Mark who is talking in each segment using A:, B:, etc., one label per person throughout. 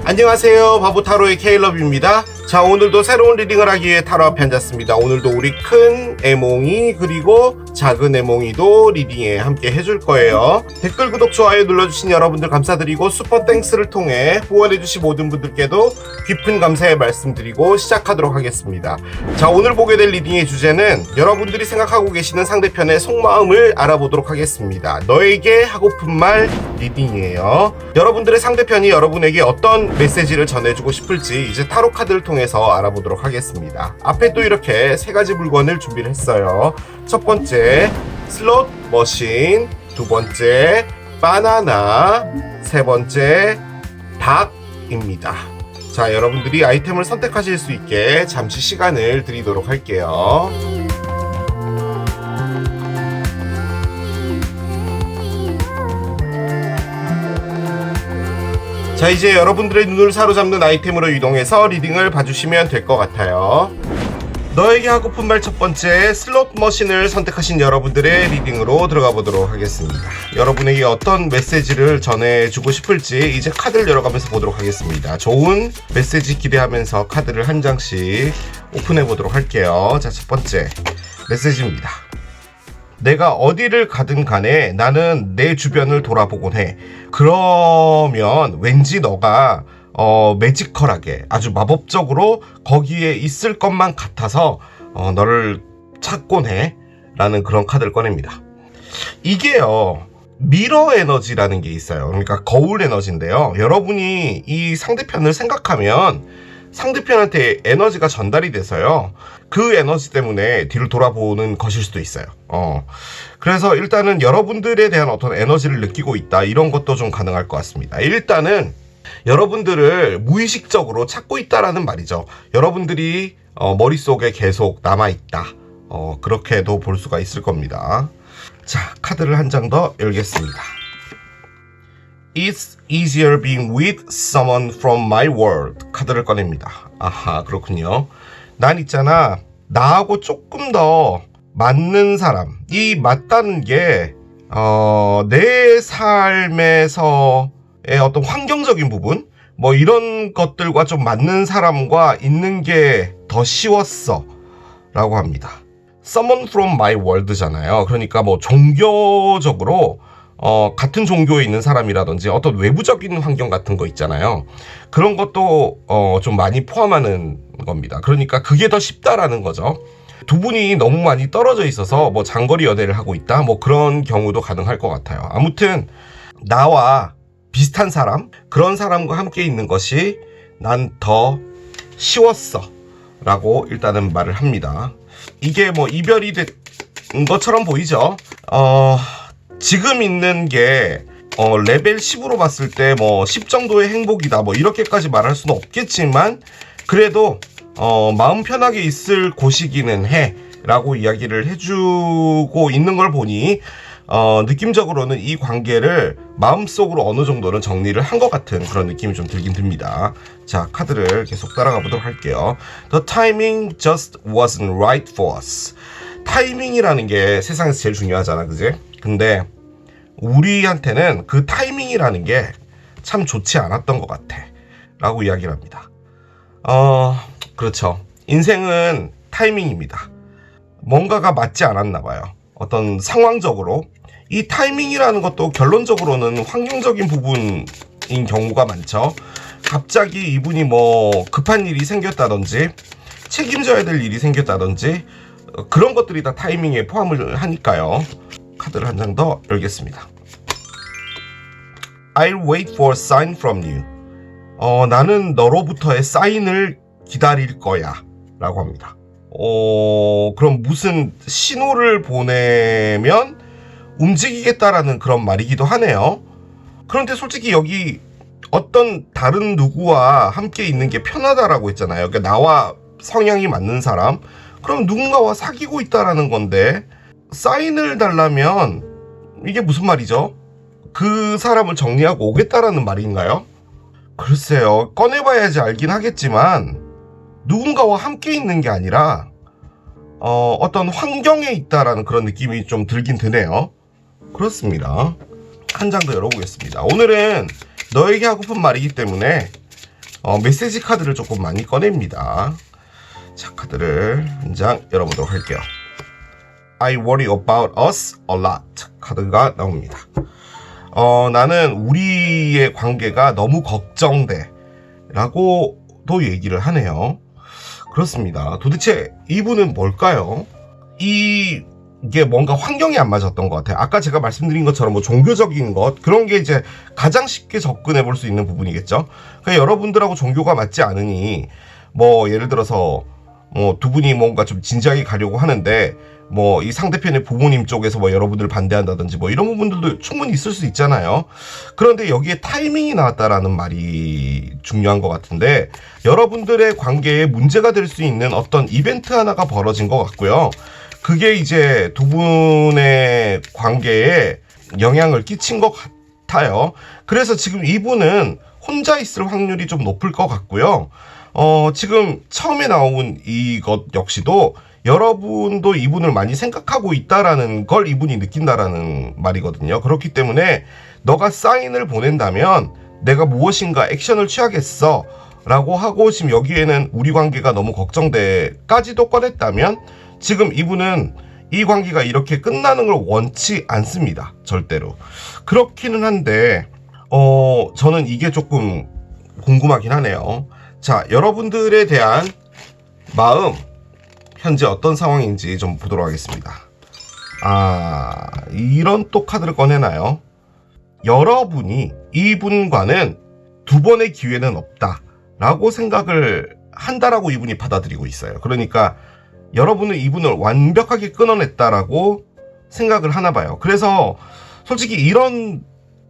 A: 안녕하세요, 바보타로의 케일럽입니다. 자, 오늘도 새로운 리딩을 하기 위해 타로 앞에 앉았습니다. 오늘도 우리 큰 애몽이 그리고 작은 애몽이도 리딩에 함께 해줄 거예요. 댓글, 구독, 좋아요 눌러주신 여러분들 감사드리고 슈퍼땡스를 통해 후원해주신 모든 분들께도 깊은 감사의 말씀드리고 시작하도록 하겠습니다. 자, 오늘 보게 될 리딩의 주제는 여러분들이 생각하고 계시는 상대편의 속마음을 알아보도록 하겠습니다. 너에게 하고픈 말 리딩이에요. 여러분들의 상대편이 여러분에게 어떤 메시지를 전해주고 싶을지 이제 타로 카드를 통해서 알아보도록 하겠습니다. 앞에 또 이렇게 세 가지 물건을 준비를 했어요. 첫 번째 슬롯 머신, 두 번째 바나나, 세 번째 닭입니다. 자, 여러분들이 아이템을 선택하실 수 있게 잠시 시간을 드리도록 할게요. 자, 이제 여러분들의 눈을 사로잡는 아이템으로 이동해서 리딩을 봐주시면 될 것 같아요. 너에게 하고픈 말 첫 번째 슬롯 머신을 선택하신 여러분들의 리딩으로 들어가 보도록 하겠습니다. 여러분에게 어떤 메시지를 전해주고 싶을지 이제 카드를 열어가면서 보도록 하겠습니다. 좋은 메시지 기대하면서 카드를 한 장씩 오픈해 보도록 할게요. 자, 첫 번째 메시지입니다. 내가 어디를 가든 간에 나는 내 주변을 돌아보곤 해. 그러면 왠지 너가 매지컬하게 아주 마법적으로 거기에 있을 것만 같아서 너를 찾곤 해 라는 그런 카드를 꺼냅니다. 이게요, 미러 에너지라는 게 있어요. 그러니까 거울 에너지인데요, 여러분이 이 상대편을 생각하면 상대편한테 에너지가 전달이 돼서요, 그 에너지 때문에 뒤를 돌아보는 것일 수도 있어요. 그래서 일단은 여러분들에 대한 어떤 에너지를 느끼고 있다, 이런 것도 좀 가능할 것 같습니다. 일단은 여러분들을 무의식적으로 찾고 있다라는 말이죠. 여러분들이 머릿속에 계속 남아있다, 그렇게도 볼 수가 있을 겁니다. 자, 카드를 한 장 더 열겠습니다. It's easier being with someone from my world. 카드를 꺼냅니다. 아하, 그렇군요. 난 있잖아, 나하고 조금 더 맞는 사람, 이 맞다는 게 내 삶에서의 어떤 환경적인 부분, 뭐 이런 것들과 좀 맞는 사람과 있는 게 더 쉬웠어 라고 합니다. Someone from my world잖아요. 그러니까 뭐 종교적으로 같은 종교에 있는 사람이라든지 어떤 외부적인 환경 같은 거 있잖아요. 그런 것도 좀 많이 포함하는 겁니다. 그러니까 그게 더 쉽다라는 거죠. 두 분이 너무 많이 떨어져 있어서 뭐 장거리 연애를 하고 있다, 뭐 그런 경우도 가능할 것 같아요. 아무튼 나와 비슷한 사람, 그런 사람과 함께 있는 것이 난 더 쉬웠어 라고 일단은 말을 합니다. 이게 뭐 이별이 된 것처럼 보이죠. 지금 있는 게 레벨 10으로 봤을 때 뭐 10 정도의 행복이다, 뭐 이렇게까지 말할 수는 없겠지만 그래도 마음 편하게 있을 곳이기는 해 라고 이야기를 해주고 있는 걸 보니 느낌적으로는 이 관계를 마음속으로 어느 정도는 정리를 한 것 같은 그런 느낌이 좀 들긴 듭니다. 자, 카드를 계속 따라가 보도록 할게요. The timing just wasn't right for us. 타이밍이라는 게 세상에서 제일 중요하잖아, 그지? 근데 우리한테는 그 타이밍이라는 게 참 좋지 않았던 것 같아 라고 이야기를 합니다. 그렇죠. 인생은 타이밍입니다. 뭔가가 맞지 않았나 봐요. 어떤 상황적으로. 이 타이밍이라는 것도 결론적으로는 환경적인 부분인 경우가 많죠. 갑자기 이분이 뭐 급한 일이 생겼다든지 책임져야 될 일이 생겼다든지 그런 것들이 다 타이밍에 포함을 하니까요. 카드를 한 장 더 열겠습니다. I'll wait for a sign from you. 나는 너로부터의 사인을 기다릴 거야 라고 합니다. 그럼 무슨 신호를 보내면 움직이겠다라는 그런 말이기도 하네요. 그런데 솔직히 여기 어떤 다른 누구와 함께 있는 게 편하다라고 했잖아요. 그러니까 나와 성향이 맞는 사람, 그럼 누군가와 사귀고 있다라는 건데 사인을 달라면 이게 무슨 말이죠? 그 사람을 정리하고 오겠다라는 말인가요? 글쎄요, 꺼내봐야지 알긴 하겠지만 누군가와 함께 있는 게 아니라 어떤 환경에 있다라는 그런 느낌이 좀 들긴 드네요. 그렇습니다. 한 장 더 열어보겠습니다. 오늘은 너에게 하고픈 말이기 때문에 메시지 카드를 조금 많이 꺼냅니다. 자, 카드를 한 장 열어보도록 할게요. I worry about us a lot 카드가 나옵니다. 나는 우리의 관계가 너무 걱정돼 라고도 얘기를 하네요. 그렇습니다. 도대체 이분은 뭘까요? 이게 뭔가 환경이 안 맞았던 것 같아요. 아까 제가 말씀드린 것처럼 뭐 종교적인 것 그런 게 이제 가장 쉽게 접근해 볼 수 있는 부분이겠죠. 그러니까 여러분들하고 종교가 맞지 않으니 뭐 예를 들어서 뭐 두 분이 뭔가 좀 진지하게 가려고 하는데 뭐 이 상대편의 부모님 쪽에서 뭐 여러분들 반대한다든지 뭐 이런 부분들도 충분히 있을 수 있잖아요. 그런데 여기에 타이밍이 나왔다라는 말이 중요한 것 같은데 여러분들의 관계에 문제가 될 수 있는 어떤 이벤트 하나가 벌어진 것 같고요. 그게 이제 두 분의 관계에 영향을 끼친 것 같아요. 그래서 지금 이분은 혼자 있을 확률이 좀 높을 것 같고요. 지금 처음에 나온 이것 역시도 여러분도 이분을 많이 생각하고 있다라는 걸 이분이 느낀다라는 말이거든요. 그렇기 때문에 너가 사인을 보낸다면 내가 무엇인가 액션을 취하겠어 라고 하고 지금 여기에는 우리 관계가 너무 걱정돼까지도 꺼냈다면 지금 이분은 이 관계가 이렇게 끝나는 걸 원치 않습니다. 절대로. 그렇기는 한데 저는 이게 조금 궁금하긴 하네요. 자, 여러분들에 대한 마음 현재 어떤 상황인지 좀 보도록 하겠습니다. 이런 또 카드를 꺼내나요? 여러분이 이분과는 두 번의 기회는 없다 라고 생각을 한다라고 이분이 받아들이고 있어요. 그러니까 여러분은 이분을 완벽하게 끊어냈다라고 생각을 하나 봐요. 그래서 솔직히 이런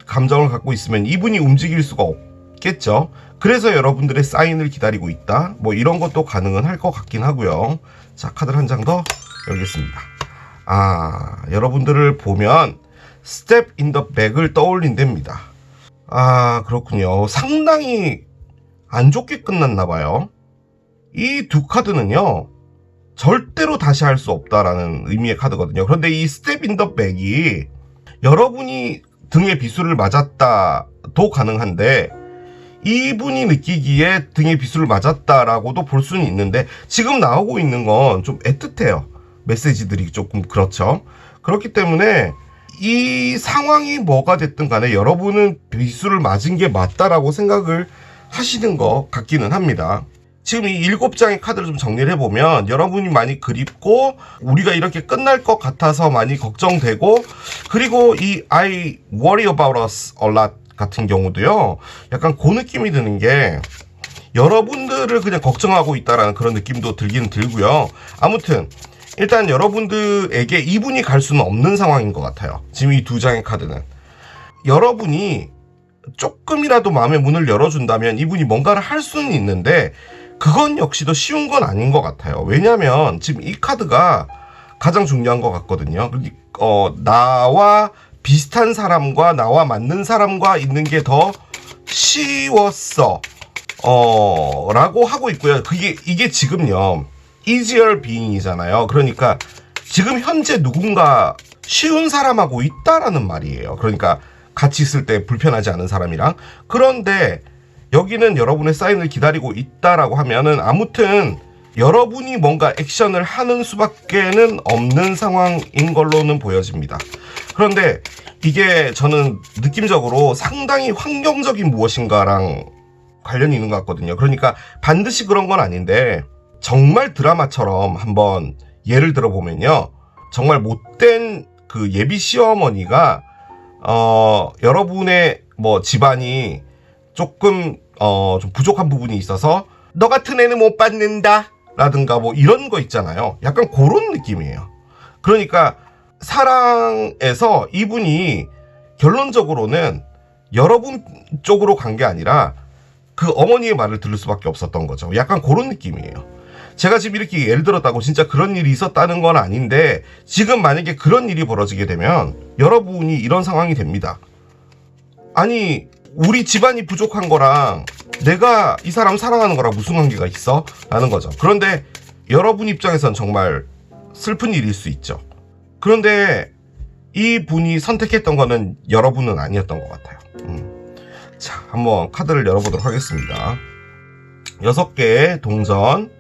A: 감정을 갖고 있으면 이분이 움직일 수가 없겠죠. 그래서 여러분들의 사인을 기다리고 있다. 뭐 이런 것도 가능은 할 것 같긴 하고요. 자, 카드를 한 장 더 열겠습니다. 여러분들을 보면 Step in the Back을 떠올린답니다. 그렇군요. 상당히 안 좋게 끝났나 봐요. 이 두 카드는요. 절대로 다시 할 수 없다라는 의미의 카드거든요. 그런데 이 Step in the Back이 여러분이 등에 비수를 맞았다도 가능한데 이분이 느끼기에 등에 비수를 맞았다라고도 볼 수는 있는데 지금 나오고 있는 건 좀 애틋해요. 메시지들이 조금 그렇죠. 그렇기 때문에 이 상황이 뭐가 됐든 간에 여러분은 비수를 맞은 게 맞다라고 생각을 하시는 것 같기는 합니다. 지금 이 7장의 카드를 좀 정리를 해보면 여러분이 많이 그립고 우리가 이렇게 끝날 것 같아서 많이 걱정되고 그리고 이 I worry about us a lot 같은 경우도요. 약간 그 느낌이 드는 게 여러분들을 그냥 걱정하고 있다라는 그런 느낌도 들기는 들고요. 아무튼 일단 여러분들에게 이분이 갈 수는 없는 상황인 것 같아요. 지금 이 두 장의 카드는 여러분이 조금이라도 마음의 문을 열어준다면 이분이 뭔가를 할 수는 있는데 그건 역시도 쉬운 건 아닌 것 같아요. 왜냐하면 지금 이 카드가 가장 중요한 것 같거든요. 나와 비슷한 사람과 나와 맞는 사람과 있는 게 더 쉬웠어 라고 하고 있고요. 이게 지금요 easier being이잖아요. 그러니까 지금 현재 누군가 쉬운 사람하고 있다라는 말이에요. 그러니까 같이 있을 때 불편하지 않은 사람이랑. 그런데 여기는 여러분의 사인을 기다리고 있다라고 하면은 아무튼 여러분이 뭔가 액션을 하는 수밖에는 없는 상황인 걸로는 보여집니다. 그런데 이게 저는 느낌적으로 상당히 환경적인 무엇인가랑 관련이 있는 것 같거든요. 그러니까 반드시 그런 건 아닌데 정말 드라마처럼 한번 예를 들어보면요. 정말 못된 그 예비 시어머니가 여러분의 뭐 집안이 조금 좀 부족한 부분이 있어서 너 같은 애는 못 받는다 라든가 뭐 이런 거 있잖아요. 약간 그런 느낌이에요. 그러니까 사랑에서 이분이 결론적으로는 여러분 쪽으로 간 게 아니라 그 어머니의 말을 들을 수밖에 없었던 거죠. 약간 그런 느낌이에요. 제가 지금 이렇게 예를 들었다고 진짜 그런 일이 있었다는 건 아닌데 지금 만약에 그런 일이 벌어지게 되면 여러분이 이런 상황이 됩니다. 아니 우리 집안이 부족한 거랑 내가 이 사람 사랑하는 거랑 무슨 관계가 있어? 라는 거죠. 그런데 여러분 입장에선 정말 슬픈 일일 수 있죠. 그런데 이 분이 선택했던 거는 여러분은 아니었던 것 같아요. 자, 한번 카드를 열어보도록 하겠습니다. 6개의 동전,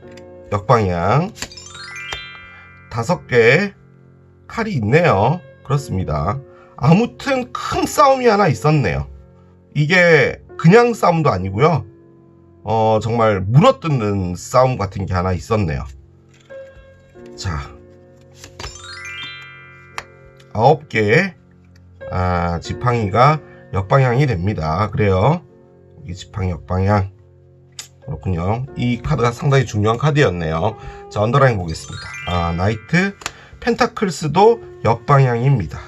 A: 역방향, 5개의 칼이 있네요. 그렇습니다. 아무튼 큰 싸움이 하나 있었네요. 이게 그냥 싸움도 아니고요. 정말 물어뜯는 싸움 같은 게 하나 있었네요. 자, 9개의 지팡이가 역방향이 됩니다. 그래요. 이 지팡이 역방향. 그렇군요. 이 카드가 상당히 중요한 카드였네요. 자, 언더라인 보겠습니다. 나이트 펜타클스도 역방향입니다.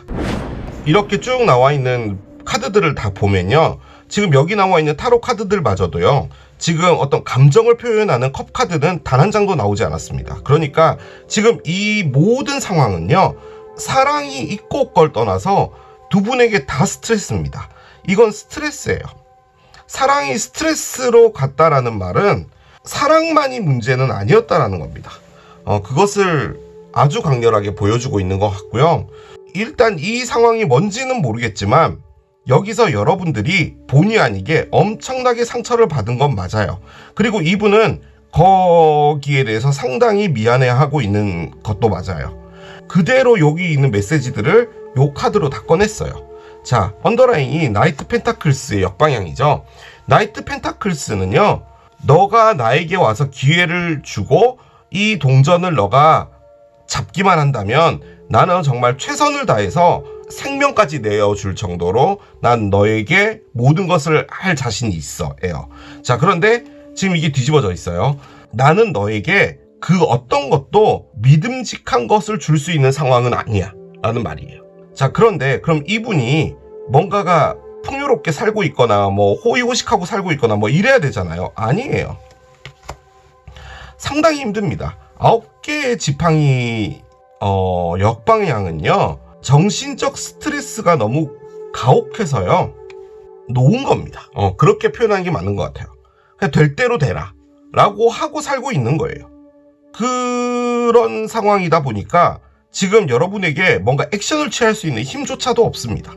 A: 이렇게 쭉 나와 있는 카드들을 다 보면요, 지금 여기 나와 있는 타로 카드들마저도요, 지금 어떤 감정을 표현하는 컵 카드는 단 한 장도 나오지 않았습니다. 그러니까 지금 이 모든 상황은요, 사랑이 있고 없고를 떠나서 두 분에게 다 스트레스입니다. 이건 스트레스예요. 사랑이 스트레스로 갔다라는 말은 사랑만이 문제는 아니었다라는 겁니다. 그것을 아주 강렬하게 보여주고 있는 것 같고요. 일단 이 상황이 뭔지는 모르겠지만 여기서 여러분들이 본의 아니게 엄청나게 상처를 받은 건 맞아요. 그리고 이분은 거기에 대해서 상당히 미안해하고 있는 것도 맞아요. 그대로 여기 있는 메시지들을 요 카드로 다 꺼냈어요. 자, 언더라인이 나이트 펜타클스의 역방향이죠. 나이트 펜타클스는요, 너가 나에게 와서 기회를 주고 이 동전을 너가 잡기만 한다면 나는 정말 최선을 다해서 생명까지 내어줄 정도로 난 너에게 모든 것을 할 자신이 있어 예요. 자, 그런데 지금 이게 뒤집어져 있어요. 나는 너에게 그 어떤 것도 믿음직한 것을 줄 수 있는 상황은 아니야 라는 말이에요. 자, 그런데 그럼 이분이 뭔가가 풍요롭게 살고 있거나 뭐 호의호식하고 살고 있거나 뭐 이래야 되잖아요. 아니에요. 상당히 힘듭니다. 9개의 지팡이 역방향은요, 정신적 스트레스가 너무 가혹해서요, 놓은 겁니다. 그렇게 표현하는 게 맞는 것 같아요. 그냥 될 대로 되라 라고 하고 살고 있는 거예요. 그런 상황이다 보니까 지금 여러분에게 뭔가 액션을 취할 수 있는 힘조차도 없습니다.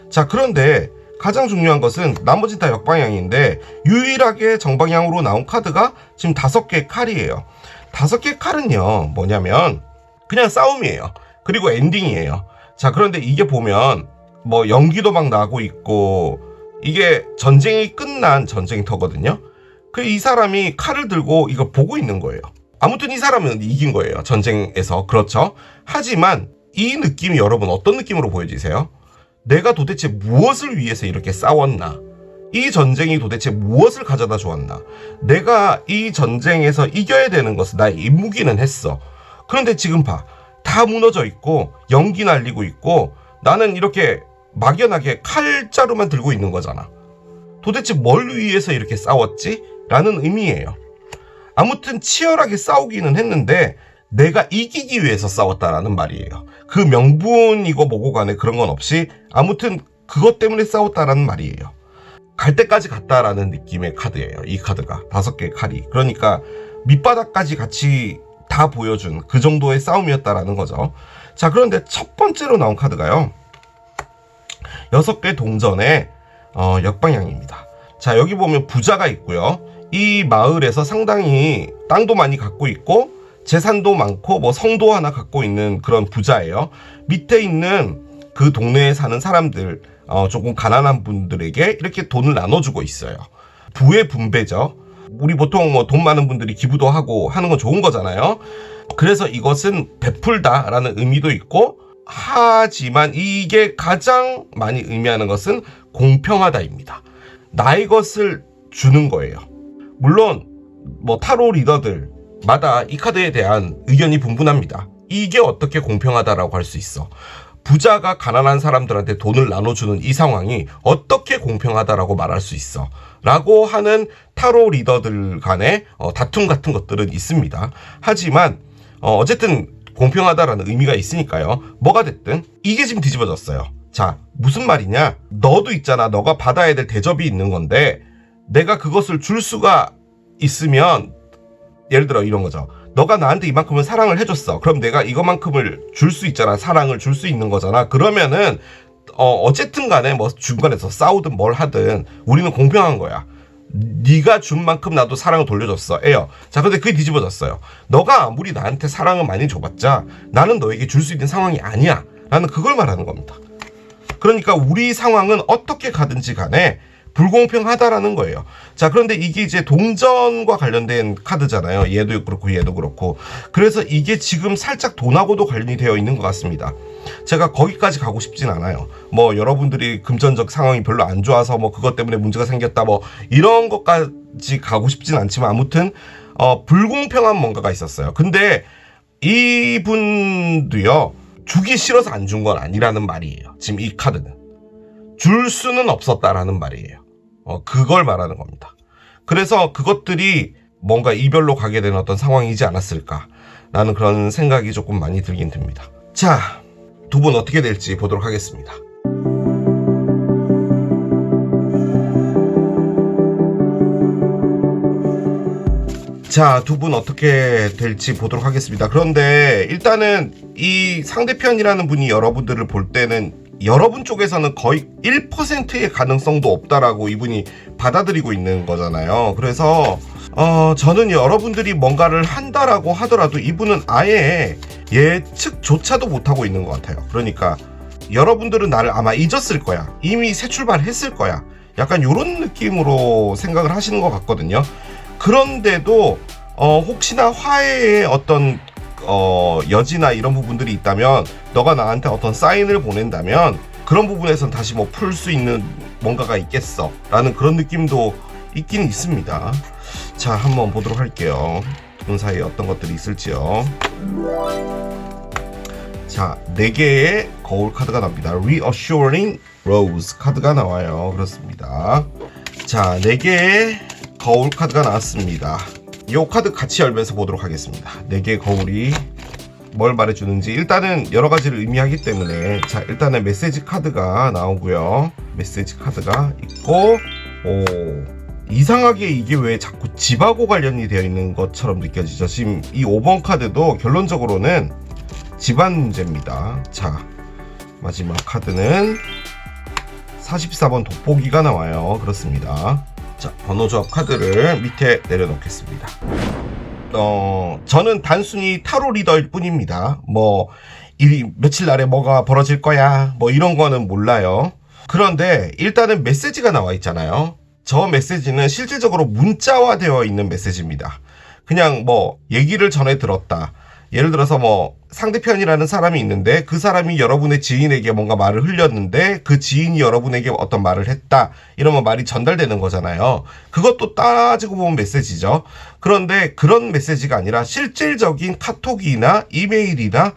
A: 자, 그런데 가장 중요한 것은 나머지 다 역방향인데 유일하게 정방향으로 나온 카드가 지금 5개의 칼이에요. 5개의 칼은요, 뭐냐면 그냥 싸움이에요. 그리고 엔딩이에요. 자, 그런데 이게 보면 뭐 연기도 막 나고 있고 이게 전쟁이 끝난 전쟁터거든요. 이 사람이 칼을 들고 이거 보고 있는 거예요. 아무튼 이 사람은 이긴 거예요, 전쟁에서. 그렇죠? 하지만 이 느낌이 여러분 어떤 느낌으로 보여지세요? 내가 도대체 무엇을 위해서 이렇게 싸웠나? 이 전쟁이 도대체 무엇을 가져다 주었나? 내가 이 전쟁에서 이겨야 되는 것은 나의 임무기는 했어. 그런데 지금 봐. 다 무너져 있고 연기 날리고 있고 나는 이렇게 막연하게 칼자루만 들고 있는 거잖아. 도대체 뭘 위해서 이렇게 싸웠지? 라는 의미예요. 아무튼 치열하게 싸우기는 했는데 내가 이기기 위해서 싸웠다라는 말이에요. 그 명분이고 뭐고 간에 그런 건 없이 아무튼 그것 때문에 싸웠다라는 말이에요. 갈 때까지 갔다라는 느낌의 카드예요. 이 카드가 5개의 칼이. 그러니까 밑바닥까지 같이 다 보여준 그 정도의 싸움이었다라는 거죠. 자, 그런데 첫 번째로 나온 카드가요, 6개 동전의 역방향입니다. 자, 여기 보면 부자가 있고요. 이 마을에서 상당히 땅도 많이 갖고 있고 재산도 많고 뭐 성도 하나 갖고 있는 그런 부자예요. 밑에 있는 그 동네에 사는 사람들, 조금 가난한 분들에게 이렇게 돈을 나눠주고 있어요. 부의 분배죠. 우리 보통 뭐 돈 많은 분들이 기부도 하고 하는 건 좋은 거잖아요. 그래서 이것은 베풀다라는 의미도 있고, 하지만 이게 가장 많이 의미하는 것은 공평하다입니다. 나의 것을 주는 거예요. 물론 뭐 타로 리더들마다 이 카드에 대한 의견이 분분합니다. 이게 어떻게 공평하다라고 할 수 있어? 부자가 가난한 사람들한테 돈을 나눠주는 이 상황이 어떻게 공평하다라고 말할 수 있어? 라고 하는 타로 리더들 간의 다툼 같은 것들은 있습니다. 하지만 어쨌든 공평하다라는 의미가 있으니까요. 뭐가 됐든 이게 지금 뒤집어졌어요. 자, 무슨 말이냐? 너도 있잖아. 너가 받아야 될 대접이 있는 건데 내가 그것을 줄 수가 있으면, 예를 들어 이런 거죠. 너가 나한테 이만큼은 사랑을 해줬어. 그럼 내가 이거만큼을 줄 수 있잖아. 사랑을 줄 수 있는 거잖아. 그러면은 어쨌든 간에 뭐 중간에서 싸우든 뭘 하든 우리는 공평한 거야. 네가 준 만큼 나도 사랑을 돌려줬어. 에요. 자, 근데 그게 뒤집어졌어요. 너가 아무리 나한테 사랑을 많이 줘봤자 나는 너에게 줄 수 있는 상황이 아니야. 라는 그걸 말하는 겁니다. 그러니까 우리 상황은 어떻게 가든지 간에 불공평하다라는 거예요. 자, 그런데 이게 이제 동전과 관련된 카드잖아요. 얘도 그렇고 얘도 그렇고. 그래서 이게 지금 살짝 돈하고도 관련이 되어 있는 것 같습니다. 제가 거기까지 가고 싶진 않아요. 뭐 여러분들이 금전적 상황이 별로 안 좋아서 뭐 그것 때문에 문제가 생겼다 뭐 이런 것까지 가고 싶진 않지만 아무튼 불공평한 뭔가가 있었어요. 근데 이분도요, 주기 싫어서 안 준 건 아니라는 말이에요. 지금 이 카드는 줄 수는 없었다라는 말이에요. 그걸 말하는 겁니다. 그래서 그것들이 뭔가 이별로 가게 된 어떤 상황이지 않았을까라는 그런 생각이 조금 많이 들긴 듭니다. 자, 두 분 어떻게 될지 보도록 하겠습니다. 자, 두 분 어떻게 될지 보도록 하겠습니다. 그런데 일단은 이 상대편이라는 분이 여러분들을 볼 때는 여러분 쪽에서는 거의 1%의 가능성도 없다라고 이분이 받아들이고 있는 거잖아요. 그래서 저는 여러분들이 뭔가를 한다라고 하더라도 이분은 아예 예측조차도 못하고 있는 것 같아요. 그러니까 여러분들은 나를 아마 잊었을 거야. 이미 새 출발했을 거야. 약간 이런 느낌으로 생각을 하시는 것 같거든요. 그런데도 혹시나 화해의 어떤 여지나 이런 부분들이 있다면, 너가 나한테 어떤 사인을 보낸다면 그런 부분에선 다시 뭐 풀 수 있는 뭔가가 있겠어 라는 그런 느낌도 있긴 있습니다. 자, 한번 보도록 할게요. 두 분 사이에 어떤 것들이 있을지요. 자, 4개의 거울 카드가 나옵니다. Reassuring Rose 카드가 나와요. 그렇습니다. 자, 4개의 거울 카드가 나왔습니다. 이 카드 같이 열면서 보도록 하겠습니다. 4개의 거울이 뭘 말해주는지 일단은 여러 가지를 의미하기 때문에, 자, 일단은 메시지 카드가 나오고요. 메시지 카드가 있고, 이상하게 이게 왜 자꾸 집하고 관련이 되어 있는 것처럼 느껴지죠. 지금 이 5번 카드도 결론적으로는 집안 문제입니다. 자, 마지막 카드는 44번 돋보기가 나와요. 그렇습니다. 자, 번호 조합 카드를 밑에 내려놓겠습니다. 저는 단순히 타로 리더일 뿐입니다. 뭐 며칠 날에 뭐가 벌어질 거야 뭐 이런 거는 몰라요. 그런데 일단은 메시지가 나와 있잖아요. 저 메시지는 실질적으로 문자화 되어 있는 메시지입니다. 그냥 뭐 얘기를 전해 들었다. 예를 들어서 뭐 상대편이라는 사람이 있는데 그 사람이 여러분의 지인에게 뭔가 말을 흘렸는데 그 지인이 여러분에게 어떤 말을 했다. 이러면 말이 전달되는 거잖아요. 그것도 따지고 보면 메시지죠. 그런데 그런 메시지가 아니라 실질적인 카톡이나 이메일이나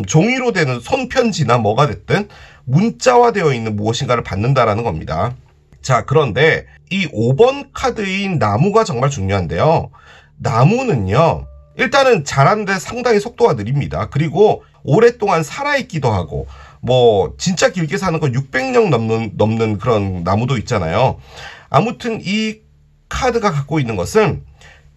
A: 종이로 되는 손편지나 뭐가 됐든 문자화되어 있는 무엇인가를 받는다라는 겁니다. 자, 그런데 이 5번 카드인 나무가 정말 중요한데요. 나무는요, 일단은 자라는데 상당히 속도가 느립니다. 그리고 오랫동안 살아있기도 하고, 뭐 진짜 길게 사는 건 600년 넘는 그런 나무도 있잖아요. 아무튼 이 카드가 갖고 있는 것은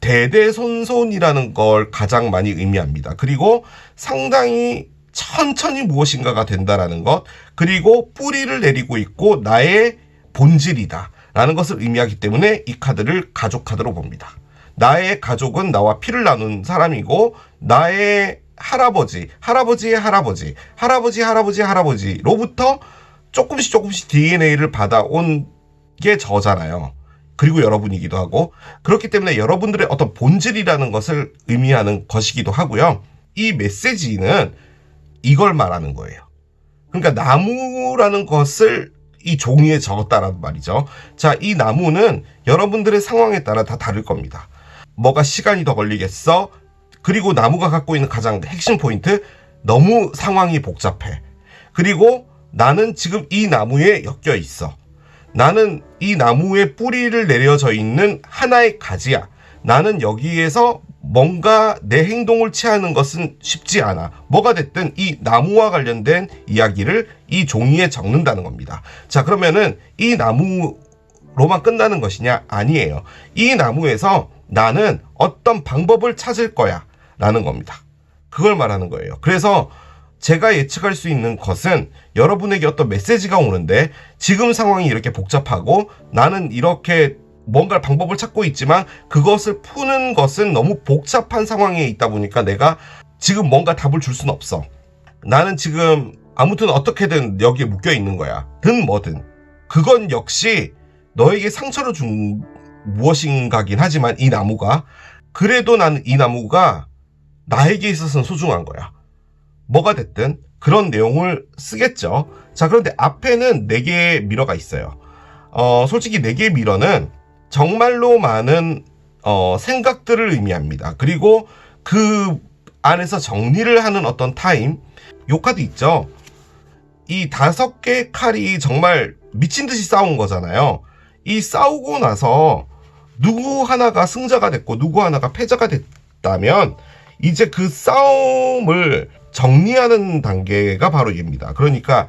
A: 대대손손이라는 걸 가장 많이 의미합니다. 그리고 상당히 천천히 무엇인가가 된다라는 것, 그리고 뿌리를 내리고 있고 나의 본질이다 라는 것을 의미하기 때문에 이 카드를 가족 카드로 봅니다. 나의 가족은 나와 피를 나눈 사람이고, 나의 할아버지, 할아버지의 할아버지, 할아버지로부터 조금씩 DNA를 받아온 게 저잖아요. 그리고 여러분이기도 하고, 그렇기 때문에 여러분들의 어떤 본질이라는 것을 의미하는 것이기도 하고요. 이 메시지는 이걸 말하는 거예요. 그러니까 나무라는 것을 이 종이에 적었다라는 말이죠. 자, 이 나무는 여러분들의 상황에 따라 다 다를 겁니다. 뭐가 시간이 더 걸리겠어? 그리고 나무가 갖고 있는 가장 핵심 포인트, 너무 상황이 복잡해. 그리고 나는 지금 이 나무에 엮여 있어. 나는 이 나무에 뿌리를 내려져 있는 하나의 가지야. 나는 여기에서 뭔가 내 행동을 취하는 것은 쉽지 않아. 뭐가 됐든 이 나무와 관련된 이야기를 이 종이에 적는다는 겁니다. 자, 그러면은 이 나무로만 끝나는 것이냐? 아니에요. 이 나무에서 나는 어떤 방법을 찾을 거야 라는 겁니다. 그걸 말하는 거예요. 그래서 제가 예측할 수 있는 것은 여러분에게 어떤 메시지가 오는데 지금 상황이 이렇게 복잡하고 나는 이렇게 뭔가 방법을 찾고 있지만 그것을 푸는 것은 너무 복잡한 상황에 있다 보니까 내가 지금 뭔가 답을 줄 수는 없어. 나는 지금 아무튼 어떻게든 여기에 묶여 있는 거야. 든 뭐든. 그건 역시 너에게 상처를 준 무엇인가긴 하지만 이 나무가, 그래도 나는 이 나무가 나에게 있어서는 소중한 거야. 뭐가 됐든 그런 내용을 쓰겠죠. 자, 그런데 앞에는 4개의 미러가 있어요. 솔직히 4개의 미러는 정말로 많은 생각들을 의미합니다. 그리고 그 안에서 정리를 하는 어떤 타임, 요 카드 있죠. 이 5개의 칼이 정말 미친 듯이 싸운 거잖아요. 이 싸우고 나서 누구 하나가 승자가 됐고 누구 하나가 패자가 됐다면 이제 그 싸움을 정리하는 단계가 바로 얘입니다. 그러니까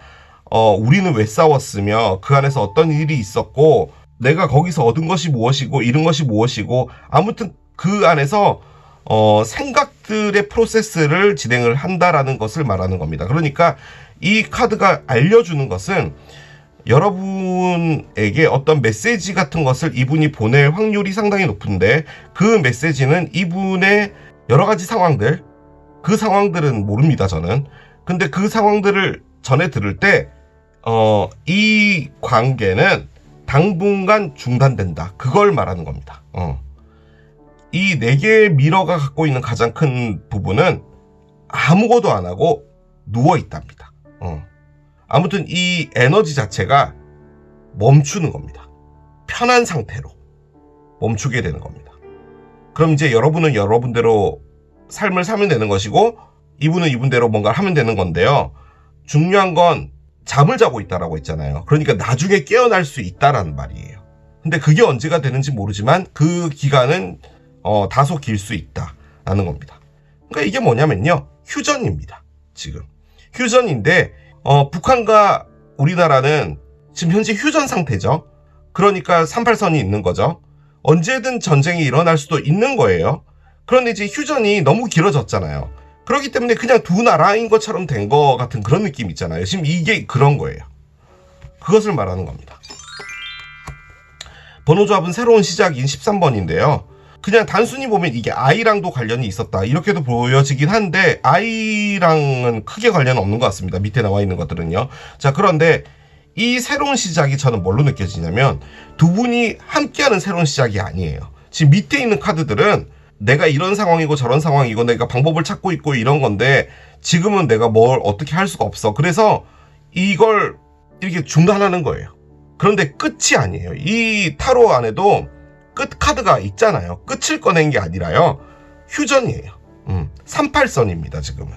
A: 우리는 왜 싸웠으며 그 안에서 어떤 일이 있었고 내가 거기서 얻은 것이 무엇이고 잃은 것이 무엇이고, 아무튼 그 안에서 생각들의 프로세스를 진행을 한다라는 것을 말하는 겁니다. 그러니까 이 카드가 알려주는 것은 여러분에게 어떤 메시지 같은 것을 이분이 보낼 확률이 상당히 높은데, 그 메시지는 이분의 여러 가지 상황들, 그 상황들은 모릅니다, 저는. 근데 그 상황들을 전해 들을 때 이 관계는 당분간 중단된다, 그걸 말하는 겁니다. 이 4개의 미러가 갖고 있는 가장 큰 부분은 아무것도 안 하고 누워 있답니다. 아무튼 이 에너지 자체가 멈추는 겁니다. 편한 상태로 멈추게 되는 겁니다. 그럼 이제 여러분은 여러분대로 삶을 살면 되는 것이고 이분은 이분대로 뭔가를 하면 되는 건데요. 중요한 건 잠을 자고 있다라고 했잖아요. 그러니까 나중에 깨어날 수 있다라는 말이에요. 근데 그게 언제가 되는지 모르지만 그 기간은 다소 길 수 있다라는 겁니다. 그러니까 이게 뭐냐면요, 휴전입니다. 지금 휴전인데 북한과 우리나라는 지금 현재 휴전 상태죠. 그러니까 38선이 있는 거죠. 언제든 전쟁이 일어날 수도 있는 거예요. 그런데 이제 휴전이 너무 길어졌잖아요. 그렇기 때문에 그냥 두 나라인 것처럼 된 거 같은 그런 느낌 있잖아요. 지금 이게 그런 거예요. 그것을 말하는 겁니다. 번호조합은 새로운 시작인 13번인데요. 그냥 단순히 보면 이게 아이랑도 관련이 있었다 이렇게도 보여지긴 한데 아이랑은 크게 관련은 없는 것 같습니다. 밑에 나와 있는 것들은요. 자, 그런데 이 새로운 시작이 저는 뭘로 느껴지냐면 두 분이 함께하는 새로운 시작이 아니에요. 지금 밑에 있는 카드들은 내가 이런 상황이고 저런 상황이고 내가 방법을 찾고 있고 이런 건데 지금은 내가 뭘 어떻게 할 수가 없어. 그래서 이걸 이렇게 중단하는 거예요. 그런데 끝이 아니에요. 이 타로 안에도 끝 카드가 있잖아요. 끝을 꺼낸 게 아니라요, 휴전이에요. 38선입니다 지금은.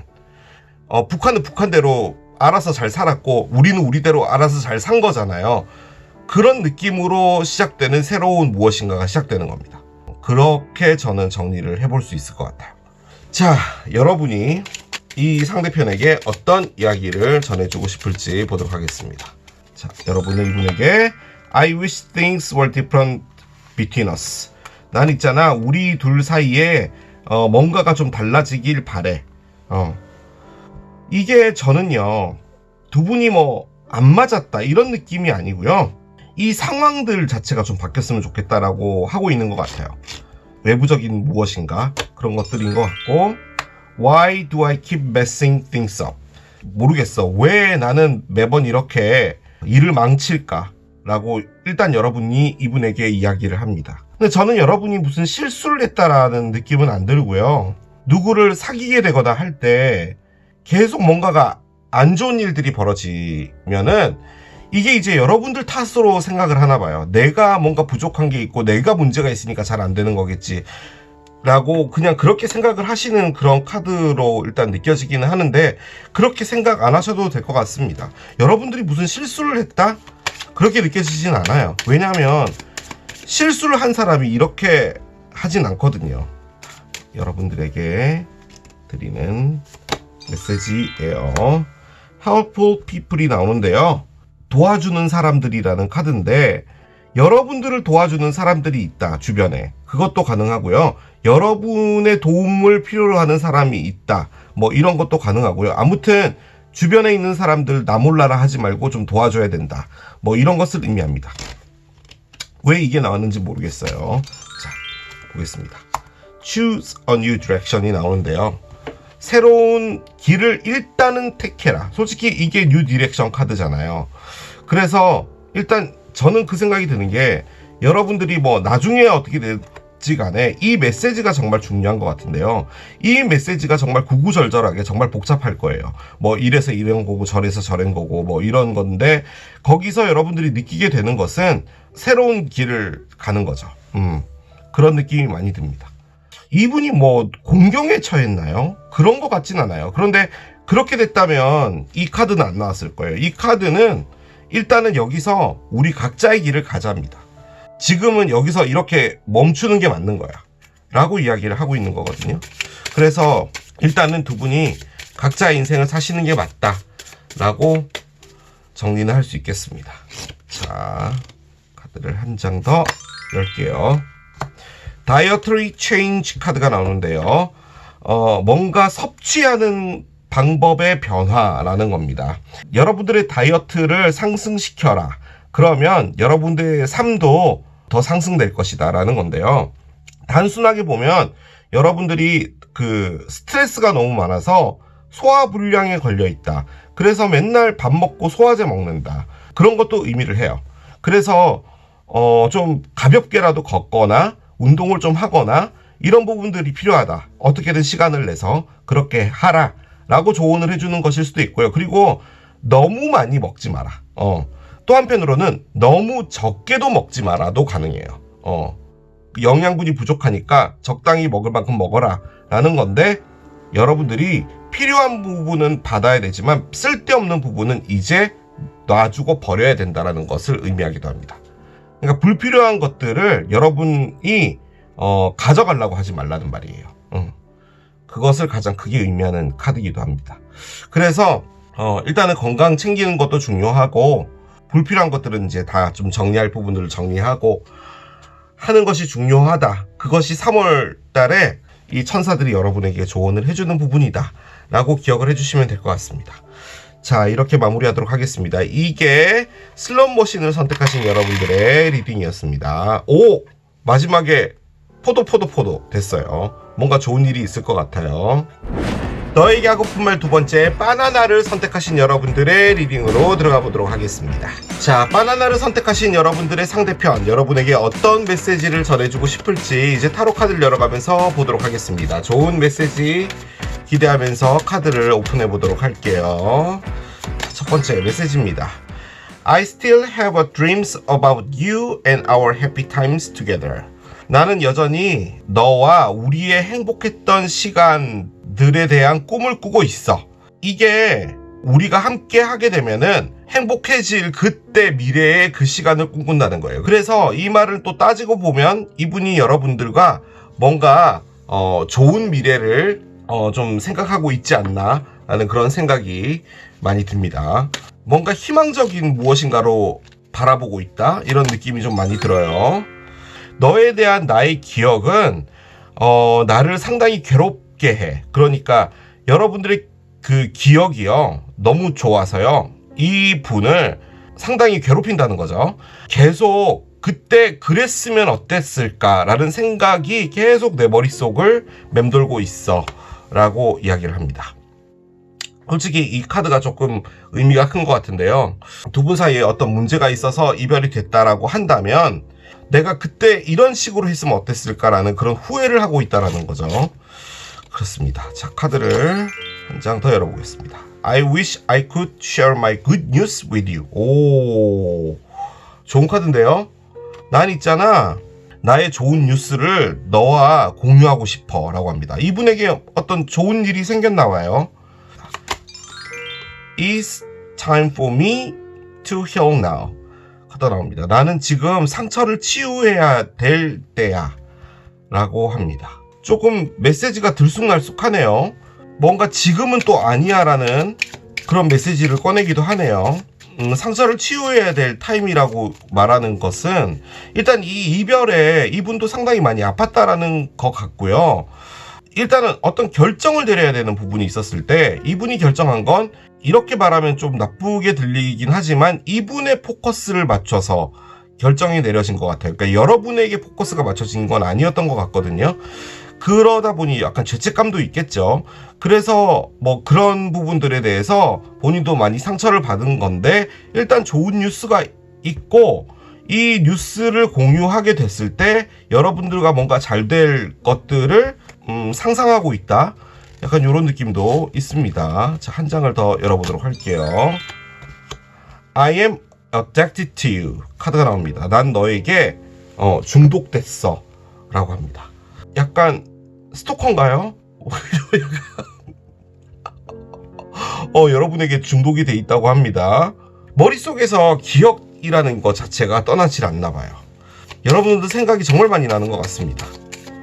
A: 북한은 북한대로 알아서 잘 살았고 우리는 우리대로 알아서 잘 산 거잖아요. 그런 느낌으로 시작되는 새로운 무엇인가가 시작되는 겁니다. 그렇게 저는 정리를 해볼 수 있을 것 같아요. 자, 여러분이 이 상대편에게 어떤 이야기를 전해주고 싶을지 보도록 하겠습니다. 자, 여러분은 이분에게 I wish things were different between us. 난 있잖아, 우리 둘 사이에 뭔가가 좀 달라지길 바래. 이게 저는요, 두 분이 뭐 안 맞았다 이런 느낌이 아니고요, 이 상황들 자체가 좀 바뀌었으면 좋겠다라고 하고 있는 것 같아요. 외부적인 무엇인가 그런 것들인 것 같고, Why do I keep messing things up? 모르겠어, 왜 나는 매번 이렇게 일을 망칠까 라고 일단 여러분이 이분에게 이야기를 합니다. 근데 저는 여러분이 무슨 실수를 했다라는 느낌은 안 들고요, 누구를 사귀게 되거나 할 때 계속 뭔가가 안 좋은 일들이 벌어지면은 이게 이제 여러분들 탓으로 생각을 하나 봐요. 내가 뭔가 부족한 게 있고 내가 문제가 있으니까 잘 안 되는 거겠지 라고 그냥 그렇게 생각을 하시는 그런 카드로 일단 느껴지기는 하는데, 그렇게 생각 안 하셔도 될 것 같습니다. 여러분들이 무슨 실수를 했다? 그렇게 느껴지진 않아요. 왜냐하면 실수를 한 사람이 이렇게 하진 않거든요. 여러분들에게 드리는 메시지예요. Helpful People이 나오는데요, 도와주는 사람들이라는 카드인데 여러분들을 도와주는 사람들이 있다 주변에, 그것도 가능하고요, 여러분의 도움을 필요로 하는 사람이 있다 뭐 이런 것도 가능하고요. 아무튼 주변에 있는 사람들 나 몰라라 하지 말고 좀 도와줘야 된다 뭐 이런 것을 의미합니다. 왜 이게 나왔는지 모르겠어요. 자, 보겠습니다. Choose a new direction이 나오는데요. 새로운 길을 일단은 택해라. 솔직히 이게 뉴 디렉션 카드잖아요. 그래서 일단 저는 그 생각이 드는 게, 여러분들이 뭐 나중에 어떻게 될지 간에 이 메시지가 정말 중요한 것 같은데요. 이 메시지가 정말 구구절절하게 정말 복잡할 거예요. 뭐 이래서 이런 거고 저래서 저런 거고 뭐 이런 건데, 거기서 여러분들이 느끼게 되는 것은 새로운 길을 가는 거죠. 그런 느낌이 많이 듭니다. 이분이 뭐 공경에 처했나요? 그런 것 같진 않아요. 그런데 그렇게 됐다면 이 카드는 안 나왔을 거예요. 이 카드는 일단은 여기서 우리 각자의 길을 가자입니다. 지금은 여기서 이렇게 멈추는 게 맞는 거야 라고 이야기를 하고 있는 거거든요. 그래서 일단은 두 분이 각자의 인생을 사시는 게 맞다 라고 정리는 할 수 있겠습니다. 자, 카드를 한 장 더 열게요. 다이어트리 체인지 카드가 나오는데요. 뭔가 섭취하는 방법의 변화라는 겁니다. 여러분들의 다이어트를 상승시켜라. 그러면 여러분들의 삶도 더 상승될 것이다 라는 건데요. 단순하게 보면 여러분들이 그 스트레스가 너무 많아서 소화불량에 걸려 있다. 그래서 맨날 밥 먹고 소화제 먹는다. 그런 것도 의미를 해요. 그래서 좀 가볍게라도 걷거나 운동을 좀 하거나 이런 부분들이 필요하다. 어떻게든 시간을 내서 그렇게 하라 라고 조언을 해주는 것일 수도 있고요. 그리고 너무 많이 먹지 마라. 또 한편으로는 너무 적게도 먹지 마라도 가능해요. 영양분이 부족하니까 적당히 먹을 만큼 먹어라 라는 건데, 여러분들이 필요한 부분은 받아야 되지만 쓸데없는 부분은 이제 놔주고 버려야 된다는 것을 의미하기도 합니다. 그러니까 불필요한 것들을 여러분이 가져가려고 하지 말라는 말이에요. 그것을 가장 크게 의미하는 카드이기도 합니다. 그래서 일단은 건강 챙기는 것도 중요하고, 불필요한 것들은 이제 다 좀 정리할 부분들을 정리하고 하는 것이 중요하다. 그것이 3월 달에 이 천사들이 여러분에게 조언을 해주는 부분이다 라고 기억을 해주시면 될 것 같습니다. 자, 이렇게 마무리하도록 하겠습니다. 이게 슬롯머신을 선택하신 여러분들의 리딩이었습니다. 오! 마지막에 포도 됐어요. 뭔가 좋은 일이 있을 것 같아요. 너에게 하고픈 말 두 번째, 바나나를 선택하신 여러분들의 리딩으로 들어가 보도록 하겠습니다. 자, 바나나를 선택하신 여러분들의 상대편, 여러분에게 어떤 메시지를 전해주고 싶을지 이제 타로 카드를 열어가면서 보도록 하겠습니다. 좋은 메시지 기대하면서 카드를 오픈해 보도록 할게요. 첫 번째 메시지입니다. I still have a dreams about you and our happy times together. 나는 여전히 너와 우리의 행복했던 시간들에 대한 꿈을 꾸고 있어. 이게 우리가 함께 하게 되면은 행복해질 그때 미래의 그 시간을 꿈꾼다는 거예요. 그래서 이 말을 또 따지고 보면 이분이 여러분들과 뭔가 좋은 미래를 좀 생각하고 있지 않나 라는 그런 생각이 많이 듭니다. 뭔가 희망적인 무엇인가로 바라보고 있다, 이런 느낌이 좀 많이 들어요. 너에 대한 나의 기억은 나를 상당히 괴롭게 해. 그러니까 여러분들의 그 기억이요, 너무 좋아서요, 이 분을 상당히 괴롭힌다는 거죠. 계속 그때 그랬으면 어땠을까라는 생각이 계속 내 머릿속을 맴돌고 있어 라고 이야기를 합니다. 솔직히 이 카드가 조금 의미가 큰 것 같은데요. 두 분 사이에 어떤 문제가 있어서 이별이 됐다라고 한다면 내가 그때 이런 식으로 했으면 어땠을까라는 그런 후회를 하고 있다라는 거죠. 그렇습니다. 자, 카드를 한 장 더 열어보겠습니다. I wish I could share my good news with you. 오, 좋은 카드인데요. 난 있잖아, 나의 좋은 뉴스를 너와 공유하고 싶어 라고 합니다. 이분에게 어떤 좋은 일이 생겼나 봐요. It's time for me to heal now. 카드 나옵니다. 나는 지금 상처를 치유해야 될 때야 라고 합니다. 조금 메시지가 들쑥날쑥하네요. 뭔가 지금은 또 아니야 라는 그런 메시지를 꺼내기도 하네요. 상처를 치유해야 될 타임이라고 말하는 것은 일단 이 이별에 이분도 상당히 많이 아팠다라는 것 같고요. 일단은 어떤 결정을 내려야 되는 부분이 있었을 때 이분이 결정한 건, 이렇게 말하면 좀 나쁘게 들리긴 하지만 이분의 포커스를 맞춰서 결정이 내려진 것 같아요. 그러니까 여러분에게 포커스가 맞춰진 건 아니었던 것 같거든요. 그러다 보니 약간 죄책감도 있겠죠. 그래서 뭐 그런 부분들에 대해서 본인도 많이 상처를 받은 건데, 일단 좋은 뉴스가 있고 이 뉴스를 공유하게 됐을 때 여러분들과 뭔가 잘 될 것들을 상상하고 있다. 약간 이런 느낌도 있습니다. 자, 한 장을 더 열어보도록 할게요. I am addicted to you 카드가 나옵니다. 난 너에게 중독됐어 라고 합니다. 약간 스토커인가요? 여러분에게 중독이 돼 있다고 합니다. 머릿속에서 기억이라는 것 자체가 떠나질 않나 봐요. 여러분들도 생각이 정말 많이 나는 것 같습니다.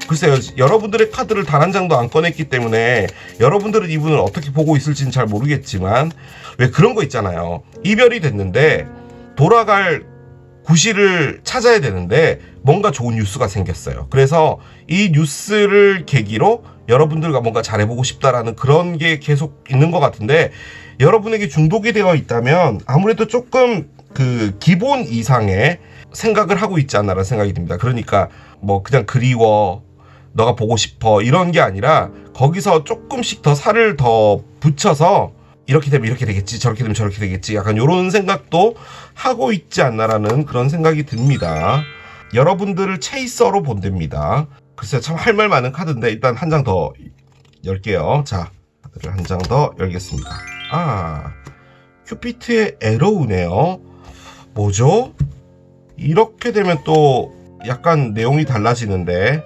A: 글쎄요, 여러분들의 카드를 단 한 장도 안 꺼냈기 때문에 여러분들은 이분을 어떻게 보고 있을지는 잘 모르겠지만, 왜 그런 거 있잖아요. 이별이 됐는데 돌아갈 구실을 찾아야 되는데 뭔가 좋은 뉴스가 생겼어요. 그래서 이 뉴스를 계기로 여러분들과 뭔가 잘해보고 싶다라는 그런 게 계속 있는 것 같은데, 여러분에게 중독이 되어 있다면 아무래도 조금 그 기본 이상의 생각을 하고 있지 않나라는 생각이 듭니다. 그러니까 뭐 그냥 그리워, 너가 보고 싶어 이런 게 아니라 거기서 조금씩 더 살을 더 붙여서 이렇게 되면 이렇게 되겠지, 저렇게 되면 저렇게 되겠지, 약간 이런 생각도 하고 있지 않나라는 그런 생각이 듭니다. 여러분들을 체이서로 본답니다. 글쎄요, 참 할 말 많은 카드인데 일단 한 장 더 열게요. 자, 카드를 한 장 더 열겠습니다. 큐피트의 에로우네요. 뭐죠? 이렇게 되면 또 약간 내용이 달라지는데,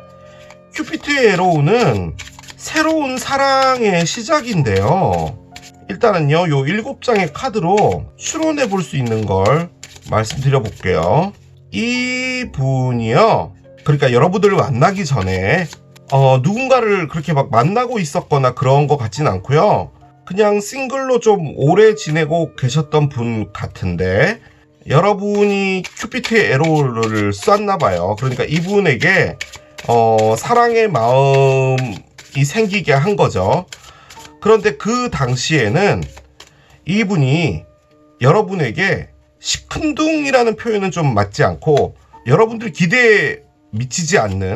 A: 큐피트의 에로우는 새로운 사랑의 시작인데요. 일단은요, 요 7장의 카드로 추론해 볼 수 있는 걸 말씀드려 볼게요. 이분이요, 그러니까 여러분들을 만나기 전에 누군가를 그렇게 막 만나고 있었거나 그런 것 같진 않고요. 그냥 싱글로 좀 오래 지내고 계셨던 분 같은데, 여러분이 큐피트의 에로를 쐈나 봐요. 그러니까 이분에게 사랑의 마음이 생기게 한 거죠. 그런데 그 당시에는 이분이 여러분에게 시큰둥이라는 표현은 좀 맞지 않고 여러분들 기대에 미치지 않는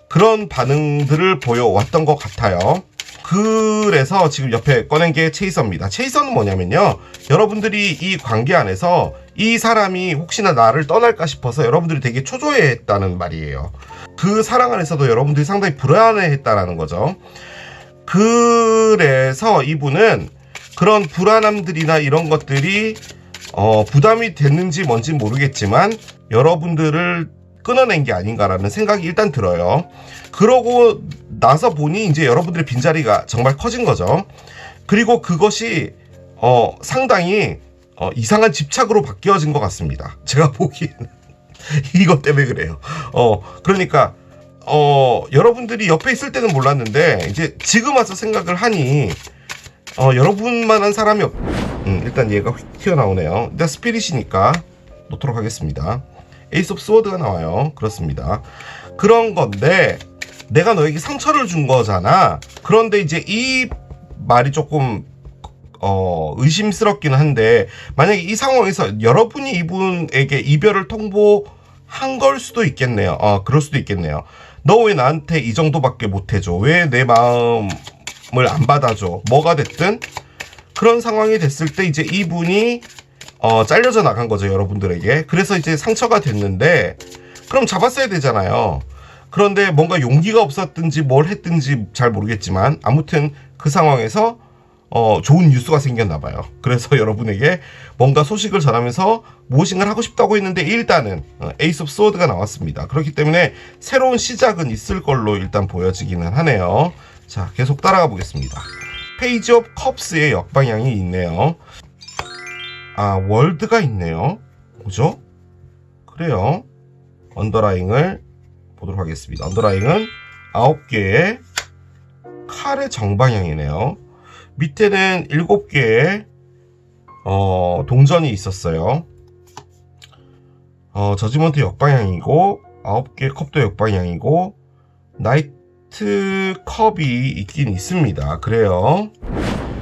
A: 그런 반응들을 보여왔던 것 같아요. 그래서 지금 옆에 꺼낸 게 체이서입니다. 체이서는 뭐냐면요, 여러분들이 이 관계 안에서 이 사람이 혹시나 나를 떠날까 싶어서 여러분들이 되게 초조해했다는 말이에요. 그 사랑 안에서도 여러분들이 상당히 불안해했다라는 거죠. 그래서 이분은 그런 불안함들이나 이런 것들이 부담이 됐는지 뭔지 모르겠지만 여러분들을 끊어낸 게 아닌가라는 생각이 일단 들어요. 그러고 나서 보니 이제 여러분들의 빈자리가 정말 커진 거죠. 그리고 그것이 상당히 이상한 집착으로 바뀌어진 것 같습니다. 제가 보기에는 이것 때문에 그래요. 그러니까 여러분들이 옆에 있을 때는 몰랐는데 이제 지금 와서 생각을 하니 여러분만한 사람이 일단 얘가 휙 튀어나오네요. 일단 스피릿이니까 놓도록 하겠습니다. 에이스 오브 스워드가 나와요. 그렇습니다. 그런 건데 내가 너에게 상처를 준 거잖아. 그런데 이제 이 말이 조금 의심스럽긴 한데, 만약에 이 상황에서 여러분이 이분에게 이별을 통보한 걸 수도 있겠네요. 그럴 수도 있겠네요. 너 왜 나한테 이 정도밖에 못해줘? 왜 내 마음을 안 받아줘? 뭐가 됐든 그런 상황이 됐을 때 이제 이분이 잘려져 나간 거죠, 여러분들에게. 그래서 이제 상처가 됐는데, 그럼 잡았어야 되잖아요. 그런데 뭔가 용기가 없었든지 뭘 했든지 잘 모르겠지만 아무튼 그 상황에서 좋은 뉴스가 생겼나 봐요. 그래서 여러분에게 뭔가 소식을 전하면서 무엇인가를 하고 싶다고 했는데 일단은 에이스 오브 스워드가 나왔습니다. 그렇기 때문에 새로운 시작은 있을 걸로 일단 보여지기는 하네요. 자, 계속 따라가 보겠습니다. 페이지 오브 컵스의 역방향이 있네요. 월드가 있네요. 뭐죠? 그래요. 언더라잉을 보도록 하겠습니다. 언더라잉은 9개의 칼의 정방향이네요. 밑에는 7개의 동전이 있었어요. 저지먼트 역방향이고 9개의 컵도 역방향이고 나이트 컵이 있긴 있습니다. 그래요.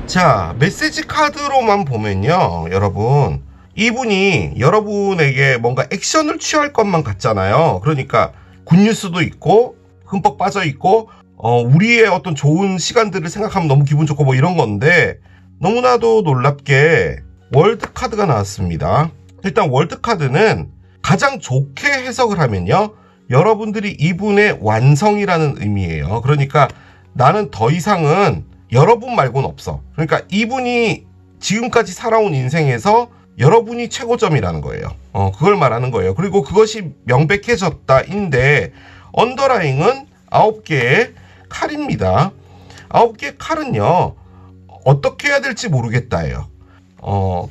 A: 자, 메시지 카드로만 보면요, 여러분, 이분이 여러분에게 뭔가 액션을 취할 것만 같잖아요. 그러니까 굿뉴스도 있고 흠뻑 빠져 있고 우리의 어떤 좋은 시간들을 생각하면 너무 기분 좋고 뭐 이런 건데, 너무나도 놀랍게 월드 카드가 나왔습니다. 일단 월드 카드는 가장 좋게 해석을 하면요, 여러분들이 이분의 완성이라는 의미예요. 그러니까 나는 더 이상은 여러분 말고는 없어. 그러니까 이분이 지금까지 살아온 인생에서 여러분이 최고점이라는 거예요. 그걸 말하는 거예요. 그리고 그것이 명백해졌다인데, 언더라잉은 9개의 칼입니다. 9개의 칼은요, 어떻게 해야 될지 모르겠다예요.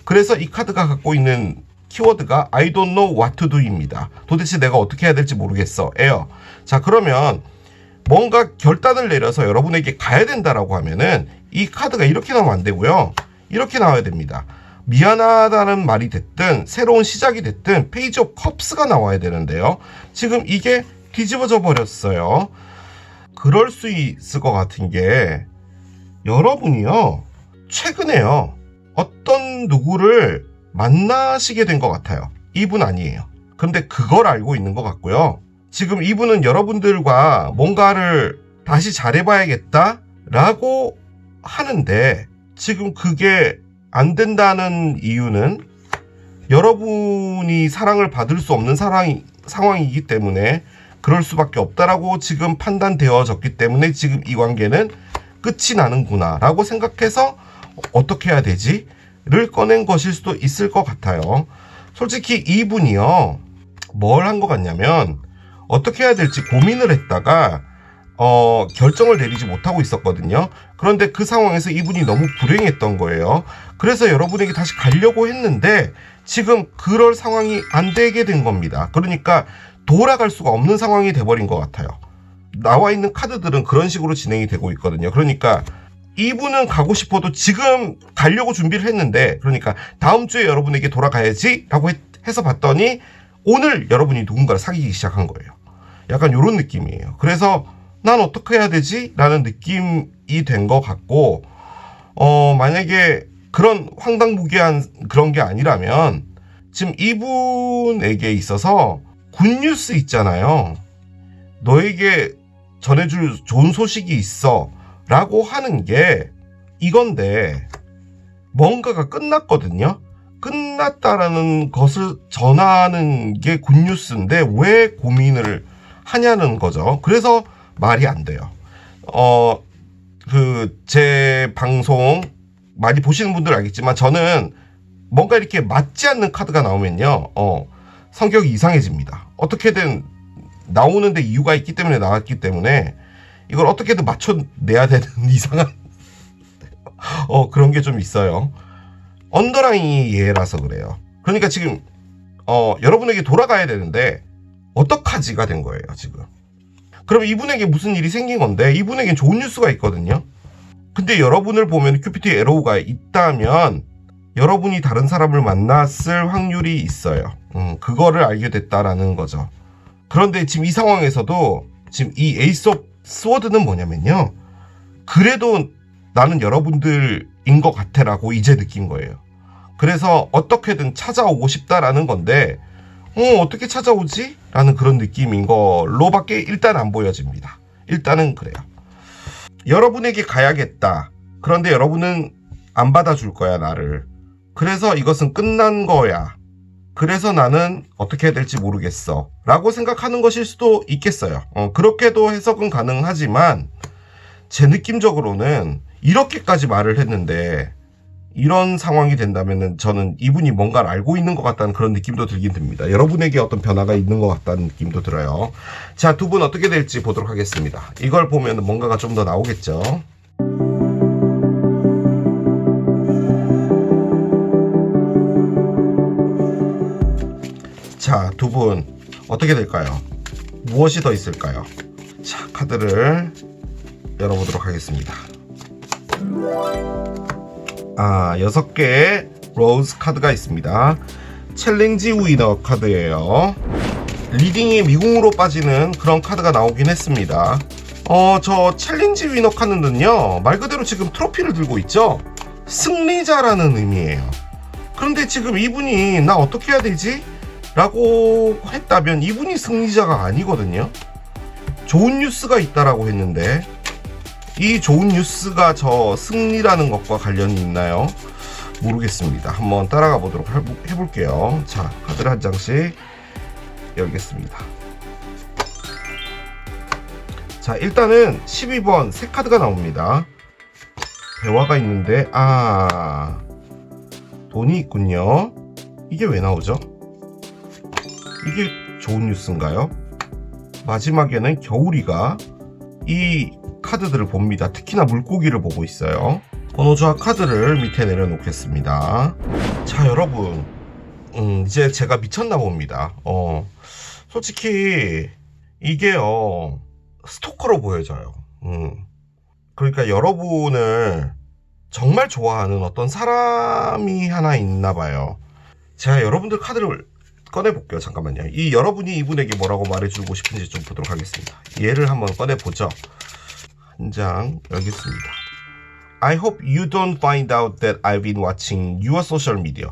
A: 그래서 이 카드가 갖고 있는 키워드가 I don't know what to do입니다. 도대체 내가 어떻게 해야 될지 모르겠어 에요. 자, 그러면 뭔가 결단을 내려서 여러분에게 가야 된다라고 하면은 이 카드가 이렇게 나오면 안 되고요, 이렇게 나와야 됩니다. 미안하다는 말이 됐든 새로운 시작이 됐든 페이지 오브 컵스가 나와야 되는데요, 지금 이게 뒤집어져 버렸어요. 그럴 수 있을 것 같은 게, 여러분이요 최근에요 어떤 누구를 만나시게 된 것 같아요. 이분 아니에요. 근데 그걸 알고 있는 것 같고요, 지금 이분은 여러분들과 뭔가를 다시 잘해봐야겠다 라고 하는데, 지금 그게 안 된다는 이유는 여러분이 사랑을 받을 수 없는 상황이기 때문에 그럴 수밖에 없다라고 지금 판단되어졌기 때문에 지금 이 관계는 끝이 나는구나 라고 생각해서 어떻게 해야 되지? 를 꺼낸 것일 수도 있을 것 같아요. 솔직히 이분이요 뭘 한 것 같냐면, 어떻게 해야 될지 고민을 했다가 결정을 내리지 못하고 있었거든요. 그런데 그 상황에서 이분이 너무 불행했던 거예요. 그래서 여러분에게 다시 가려고 했는데 지금 그럴 상황이 안 되게 된 겁니다. 그러니까 돌아갈 수가 없는 상황이 돼버린 것 같아요. 나와 있는 카드들은 그런 식으로 진행이 되고 있거든요. 그러니까 이분은 가고 싶어도 지금 가려고 준비를 했는데, 그러니까 다음 주에 여러분에게 돌아가야지 라고 해서 봤더니 오늘 여러분이 누군가를 사귀기 시작한 거예요. 약간 이런 느낌이에요. 그래서 난 어떻게 해야 되지? 라는 느낌이 된 것 같고, 만약에 그런 황당무계한 그런 게 아니라면 지금 이분에게 있어서 굿뉴스 있잖아요. 너에게 전해줄 좋은 소식이 있어 라고 하는 게 이건데, 뭔가가 끝났거든요. 끝났다라는 것을 전하는 게 굿뉴스인데 왜 고민을 하냐는 거죠. 그래서 말이 안 돼요. 제 방송 많이 보시는 분들 알겠지만, 저는 뭔가 이렇게 맞지 않는 카드가 나오면요, 성격이 이상해집니다. 어떻게든 나오는데 이유가 있기 때문에 나왔기 때문에 이걸 어떻게든 맞춰내야 되는 이상한 그런 게 좀 있어요. 언더라인이 얘라서 그래요. 그러니까 지금 여러분에게 돌아가야 되는데 어떡하지가 된 거예요 지금. 그럼 이분에게 무슨 일이 생긴 건데, 이분에겐 좋은 뉴스가 있거든요. 근데 여러분을 보면 큐피드 에로우가 있다면 여러분이 다른 사람을 만났을 확률이 있어요. 그거를 알게 됐다라는 거죠. 그런데 지금 이 상황에서도 지금 이 에이스 오브 스워드는 뭐냐면요, 그래도 나는 여러분들인 것 같아 라고 이제 느낀 거예요. 그래서 어떻게든 찾아오고 싶다라는 건데, 어떻게 찾아오지? 라는 그런 느낌인 걸로밖에 일단 안 보여집니다. 일단은 그래요. 여러분에게 가야겠다. 그런데 여러분은 안 받아줄 거야, 나를. 그래서 이것은 끝난 거야. 그래서 나는 어떻게 해야 될지 모르겠어 라고 생각하는 것일 수도 있겠어요. 그렇게도 해석은 가능하지만 제 느낌적으로는 이렇게까지 말을 했는데 이런 상황이 된다면은 저는 이분이 뭔가를 알고 있는 것 같다는 그런 느낌도 들긴 듭니다. 여러분에게 어떤 변화가 있는 것 같다는 느낌도 들어요. 자, 두 분 어떻게 될지 보도록 하겠습니다. 이걸 보면 뭔가가 좀 더 나오겠죠. 자, 두 분 어떻게 될까요? 무엇이 더 있을까요? 자, 카드를 열어보도록 하겠습니다. 6개의 로즈 카드가 있습니다. 챌린지 위너 카드예요. 리딩이 미궁으로 빠지는 그런 카드가 나오긴 했습니다. 저 챌린지 위너 카드는요, 말 그대로 지금 트로피를 들고 있죠? 승리자라는 의미예요. 그런데 지금 이분이 나 어떻게 해야 되지? 라고 했다면 이분이 승리자가 아니거든요. 좋은 뉴스가 있다라고 했는데 이 좋은 뉴스가 저 승리라는 것과 관련이 있나요? 모르겠습니다. 한번 따라가 보도록 해볼게요. 자, 카드를 한 장씩 열겠습니다. 자, 일단은 12번 새 카드가 나옵니다. 대화가 있는데 돈이 있군요. 이게 왜 나오죠? 이게 좋은 뉴스인가요? 마지막에는 겨울이가 이 카드들을 봅니다. 특히나 물고기를 보고 있어요. 번호조화 카드를 밑에 내려놓겠습니다. 자, 여러분, 이제 제가 미쳤나 봅니다. 솔직히 이게요 스토커로 보여져요. 그러니까 여러분을 정말 좋아하는 어떤 사람이 하나 있나 봐요. 제가 여러분들 카드를 꺼내볼게요. 잠깐만요. 이 여러분이 이분에게 뭐라고 말해주고 싶은지 좀 보도록 하겠습니다. 얘를 한번 꺼내보죠. 한 장 열겠습니다. I hope you don't find out that I've been watching your social media.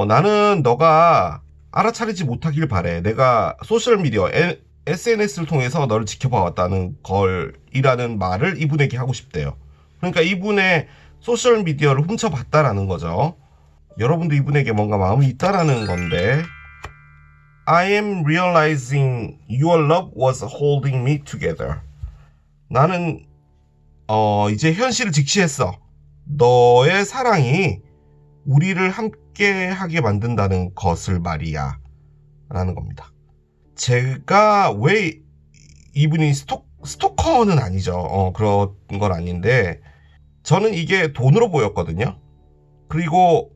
A: 나는 너가 알아차리지 못하길 바래. 내가 소셜미디어 SNS를 통해서 너를 지켜봐왔다는 걸이라는 말을 이분에게 하고 싶대요. 그러니까 이분의 소셜미디어를 훔쳐봤다라는 거죠. 여러분도 이분에게 뭔가 마음이 있다라는 건데 I am realizing your love was holding me together. 나는 이제 현실을 직시했어. 너의 사랑이 우리를 함께 하게 만든다는 것을 말이야 라는 겁니다. 제가 왜 이분이 스토커는 아니죠. 그런 건 아닌데 저는 이게 돈으로 보였거든요. 그리고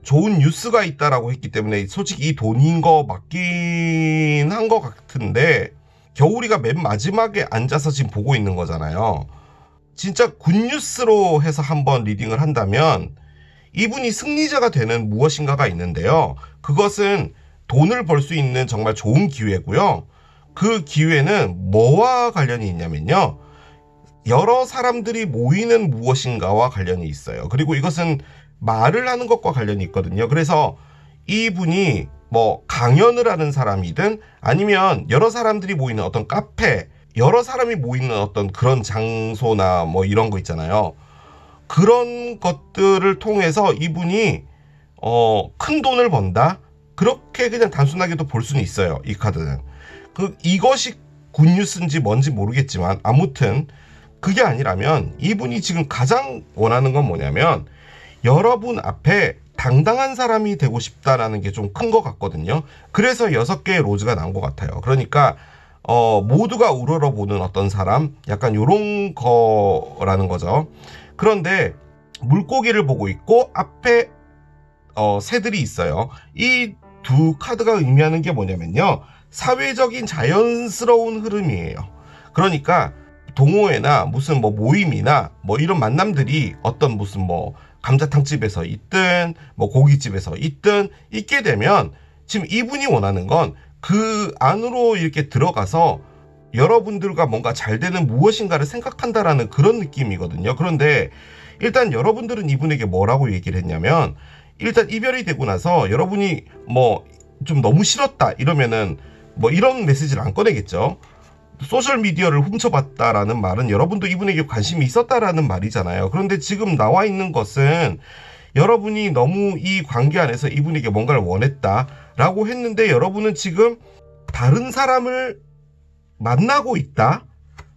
A: 좋은 뉴스가 있다라고 했기 때문에 솔직히 이 돈인 거 맞긴 한 것 같은데 겨울이가 맨 마지막에 앉아서 지금 보고 있는 거잖아요. 진짜 굿뉴스로 해서 한번 리딩을 한다면 이분이 승리자가 되는 무엇인가가 있는데요. 그것은 돈을 벌 수 있는 정말 좋은 기회고요. 그 기회는 뭐와 관련이 있냐면요. 여러 사람들이 모이는 무엇인가와 관련이 있어요. 그리고 이것은 말을 하는 것과 관련이 있거든요. 그래서 이분이 뭐 강연을 하는 사람이든 아니면 여러 사람들이 모이는 어떤 카페, 여러 사람이 모이는 어떤 그런 장소나 뭐 이런 거 있잖아요. 그런 것들을 통해서 이분이 큰 돈을 번다? 그렇게 그냥 단순하게도 볼 수는 있어요. 이 카드는. 이것이 굿뉴스인지 뭔지 모르겠지만 아무튼 그게 아니라면 이분이 지금 가장 원하는 건 뭐냐면 여러분 앞에 당당한 사람이 되고 싶다라는 게 좀 큰 것 같거든요. 그래서 6개의 로즈가 나온 것 같아요. 그러니까 모두가 우러러보는 어떤 사람, 약간 요런 거라는 거죠. 그런데 물고기를 보고 있고 앞에 새들이 있어요. 이 두 카드가 의미하는 게 뭐냐면요. 사회적인 자연스러운 흐름이에요. 그러니까 동호회나 무슨 뭐 모임이나 뭐 이런 만남들이 어떤 무슨 뭐 감자탕집에서 있든 뭐 고깃집에서 있든 있게 되면 지금 이분이 원하는 건 그 안으로 이렇게 들어가서 여러분들과 뭔가 잘 되는 무엇인가를 생각한다라는 그런 느낌이거든요. 그런데 일단 여러분들은 이분에게 뭐라고 얘기를 했냐면 일단 이별이 되고 나서 여러분이 뭐 좀 너무 싫었다 이러면은 뭐 이런 메시지를 안 꺼내겠죠. 소셜미디어를 훔쳐봤다라는 말은 여러분도 이분에게 관심이 있었다라는 말이잖아요. 그런데 지금 나와 있는 것은 여러분이 너무 이 관계 안에서 이분에게 뭔가를 원했다라고 했는데 여러분은 지금 다른 사람을 만나고 있다?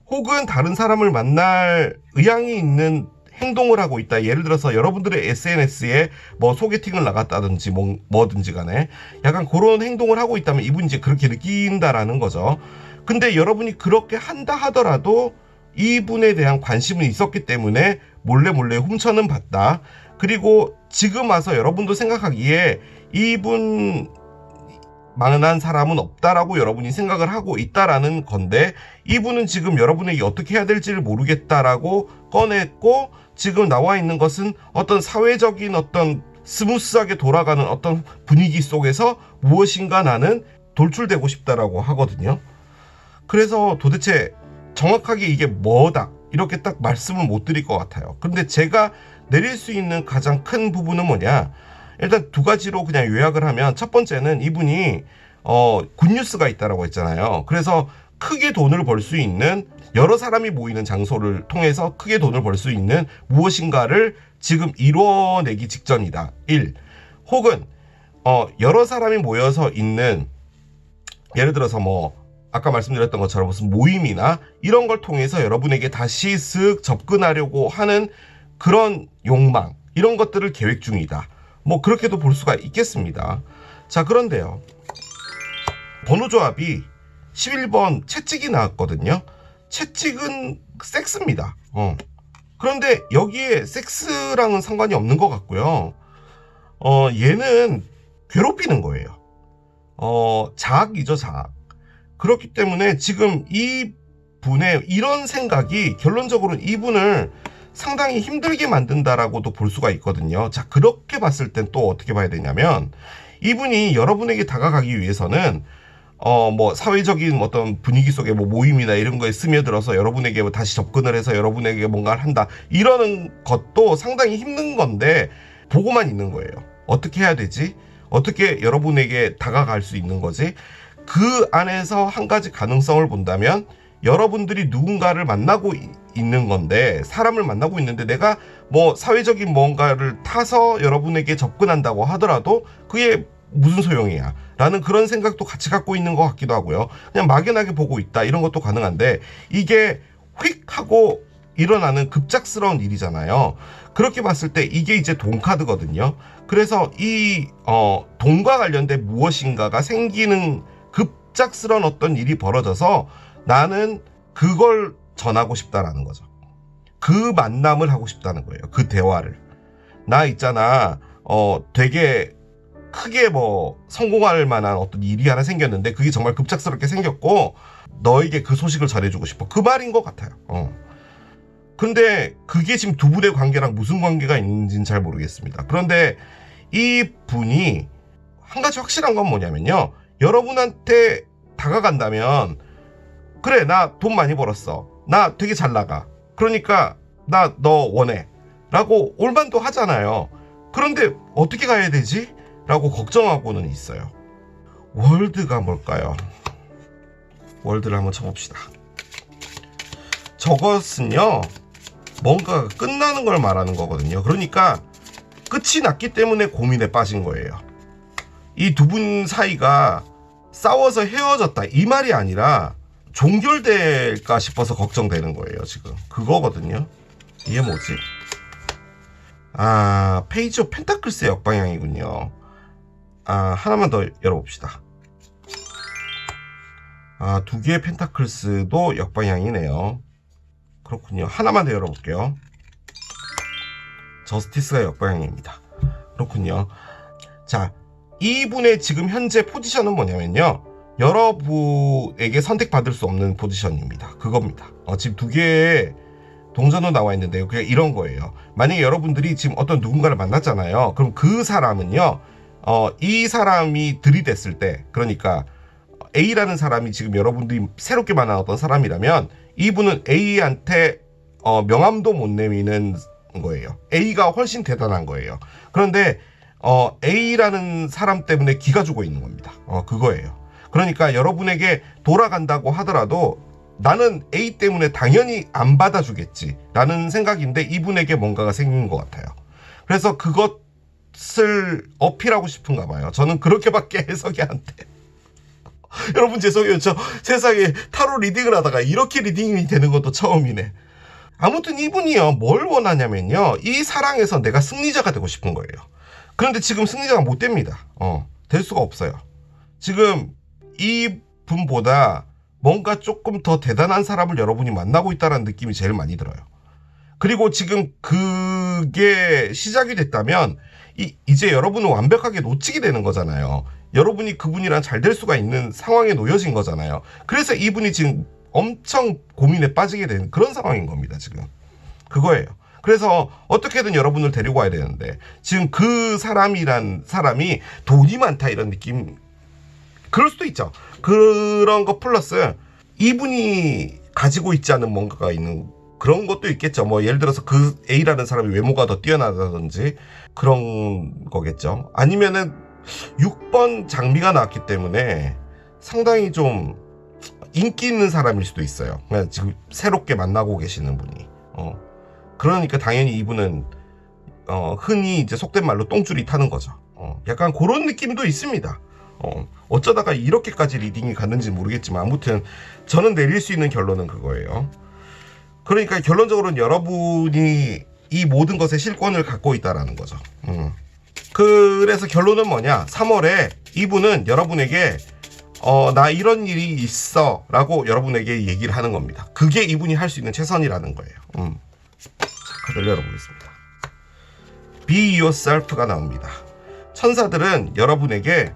A: 혹은 다른 사람을 만날 의향이 있는 행동을 하고 있다. 예를 들어서 여러분들의 SNS에 뭐 소개팅을 나갔다든지 뭐든지 간에 약간 그런 행동을 하고 있다면 이분이 이제 그렇게 느낀다라는 거죠. 근데 여러분이 그렇게 한다 하더라도 이분에 대한 관심은 있었기 때문에 몰래 훔쳐는 봤다. 그리고 지금 와서 여러분도 생각하기에 이분 만한 사람은 없다라고 여러분이 생각을 하고 있다라는 건데 이분은 지금 여러분에게 어떻게 해야 될지를 모르겠다라고 꺼냈고 지금 나와 있는 것은 어떤 사회적인 어떤 스무스하게 돌아가는 어떤 분위기 속에서 무엇인가 나는 돌출되고 싶다라고 하거든요. 그래서 도대체 정확하게 이게 뭐다 이렇게 딱 말씀을 못 드릴 것 같아요. 근데 제가 내릴 수 있는 가장 큰 부분은 뭐냐? 일단 두 가지로 그냥 요약을 하면, 첫 번째는 이분이 굿뉴스가 있다라고 했잖아요. 그래서 크게 돈을 벌 수 있는, 여러 사람이 모이는 장소를 통해서 크게 돈을 벌 수 있는 무엇인가를 지금 이뤄내기 직전이다. 1. 혹은 여러 사람이 모여서 있는, 예를 들어서 뭐 아까 말씀드렸던 것처럼 무슨 모임이나 이런 걸 통해서 여러분에게 다시 쓱 접근하려고 하는 그런 욕망, 이런 것들을 계획 중이다. 뭐 그렇게도 볼 수가 있겠습니다. 자, 그런데요, 번호 조합이 11번 채찍이 나왔거든요. 채찍은 섹스입니다. 그런데 여기에 섹스랑은 상관이 없는 것 같고요. 얘는 괴롭히는 거예요. 자학이죠, 자학. 그렇기 때문에 지금 이 분의 이런 생각이 결론적으로는 이분을 상당히 힘들게 만든다라고도 볼 수가 있거든요. 자, 그렇게 봤을 땐 또 어떻게 봐야 되냐면, 이분이 여러분에게 다가가기 위해서는 뭐 사회적인 어떤 분위기 속에 뭐 모임이나 이런 거에 스며들어서 여러분에게 뭐 다시 접근을 해서 여러분에게 뭔가를 한다, 이러는 것도 상당히 힘든 건데 보고만 있는 거예요. 어떻게 해야 되지? 어떻게 여러분에게 다가갈 수 있는 거지? 그 안에서 한 가지 가능성을 본다면, 여러분들이 누군가를 만나고 있는 건데, 사람을 만나고 있는데 내가 뭐 사회적인 뭔가를 타서 여러분에게 접근한다고 하더라도 그게 무슨 소용이야 라는 그런 생각도 같이 갖고 있는 것 같기도 하고요. 그냥 막연하게 보고 있다, 이런 것도 가능한데, 이게 휙 하고 일어나는 급작스러운 일이잖아요. 그렇게 봤을 때 이게 이제 돈 카드거든요. 그래서 이 돈과 관련된 무엇인가가 생기는 급작스러운 어떤 일이 벌어져서 나는 그걸 전하고 싶다라는 거죠. 그 만남을 하고 싶다는 거예요. 그 대화를. 나 있잖아, 되게 크게 뭐 성공할 만한 어떤 일이 하나 생겼는데 그게 정말 급작스럽게 생겼고 너에게 그 소식을 전해주고 싶어. 그 말인 것 같아요. 근데 그게 지금 두 분의 관계랑 무슨 관계가 있는지는 잘 모르겠습니다. 그런데 이 분이 한 가지 확실한 건 뭐냐면요, 여러분한테 다가간다면, 그래, 나 돈 많이 벌었어, 나 되게 잘 나가, 그러니까 나 너 원해 라고 올만도 하잖아요. 그런데 어떻게 가야 되지? 라고 걱정하고는 있어요. 월드가 뭘까요? 월드를 한번 쳐봅시다. 저것은요, 뭔가 끝나는 걸 말하는 거거든요. 그러니까 끝이 났기 때문에 고민에 빠진 거예요. 이 두 분 사이가 싸워서 헤어졌다, 이 말이 아니라 종결될까 싶어서 걱정되는 거예요. 지금 그거거든요. 이게 뭐지? 페이지 오브 펜타클스의 역방향이군요. 하나만 더 열어봅시다. 두 개의 펜타클스도 역방향이네요. 그렇군요. 하나만 더 열어볼게요. 저스티스가 역방향입니다. 그렇군요. 자, 이분의 지금 현재 포지션은 뭐냐면요, 여러분에게 선택받을 수 없는 포지션입니다. 그겁니다. 지금 두 개의 동전으로 나와 있는데요, 그게 이런 거예요. 만약에 여러분들이 지금 어떤 누군가를 만났잖아요. 그럼 그 사람은요, 이 사람이 들이댔을 때, 그러니까 A라는 사람이 지금 여러분들이 새롭게 만난 어떤 사람이라면 이분은 A한테 명함도 못 내미는 거예요. A가 훨씬 대단한 거예요. 그런데 A라는 사람 때문에 기가 죽어 있는 겁니다. 그거예요. 그러니까 여러분에게 돌아간다고 하더라도 나는 A 때문에 당연히 안 받아주겠지 라는 생각인데, 이분에게 뭔가가 생긴 것 같아요. 그래서 그것을 어필하고 싶은가 봐요. 저는 그렇게밖에 해석이 안 돼. 여러분 죄송해요. 저 세상에 타로 리딩을 하다가 이렇게 리딩이 되는 것도 처음이네. 아무튼 이분이요, 뭘 원하냐면요, 이 사랑에서 내가 승리자가 되고 싶은 거예요. 그런데 지금 승리자가 못 됩니다. 될 수가 없어요. 지금 이 분보다 뭔가 조금 더 대단한 사람을 여러분이 만나고 있다는 느낌이 제일 많이 들어요. 그리고 지금 그게 시작이 됐다면 이제 여러분은 완벽하게 놓치게 되는 거잖아요. 여러분이 그분이랑 잘 될 수가 있는 상황에 놓여진 거잖아요. 그래서 이분이 지금 엄청 고민에 빠지게 된 그런 상황인 겁니다. 지금 그거예요. 그래서 어떻게든 여러분을 데리고 와야 되는데, 지금 그 사람이란 사람이 돈이 많다 이런 느낌, 그럴 수도 있죠. 그런 거 플러스 이분이 가지고 있지 않은 뭔가가 있는 그런 것도 있겠죠. 뭐 예를 들어서 그 A라는 사람이 외모가 더 뛰어나다든지 그런 거겠죠. 아니면은 6번 장미가 나왔기 때문에 상당히 좀 인기 있는 사람일 수도 있어요. 그냥 지금 새롭게 만나고 계시는 분이. 그러니까 당연히 이분은 흔히 이제 속된 말로 똥줄이 타는 거죠. 약간 그런 느낌도 있습니다. 어쩌다가 이렇게까지 리딩이 갔는지 모르겠지만 아무튼 저는 내릴 수 있는 결론은 그거예요. 그러니까 결론적으로는 여러분이 이 모든 것의 실권을 갖고 있다라는 거죠. 그래서 결론은 뭐냐? 3월에 이분은 여러분에게 나 이런 일이 있어 라고 여러분에게 얘기를 하는 겁니다. 그게 이분이 할 수 있는 최선이라는 거예요. 자, 카드를 열어보겠습니다. Be yourself가 나옵니다. 천사들은 여러분에게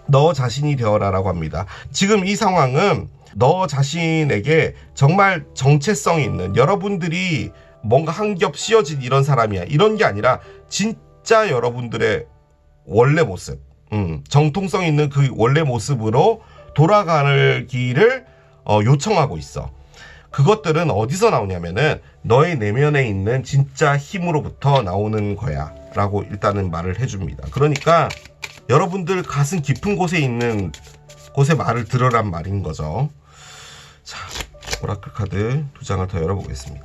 A: 너 자신이 되어라 라고 합니다. 지금 이 상황은 너 자신에게 정말 정체성 있는, 여러분들이 뭔가 한 겹 씌어진 이런 사람이야, 이런 게 아니라 진짜 여러분들의 원래 모습, 정통성 있는 그 원래 모습으로 돌아가기를 요청하고 있어. 그것들은 어디서 나오냐면은 너의 내면에 있는 진짜 힘으로부터 나오는 거야 라고 일단은 말을 해줍니다. 그러니까 여러분들 가슴 깊은 곳에 있는 곳의 말을 들으란 말인 거죠. 자, 오라클 카드 2장을 더 열어보겠습니다.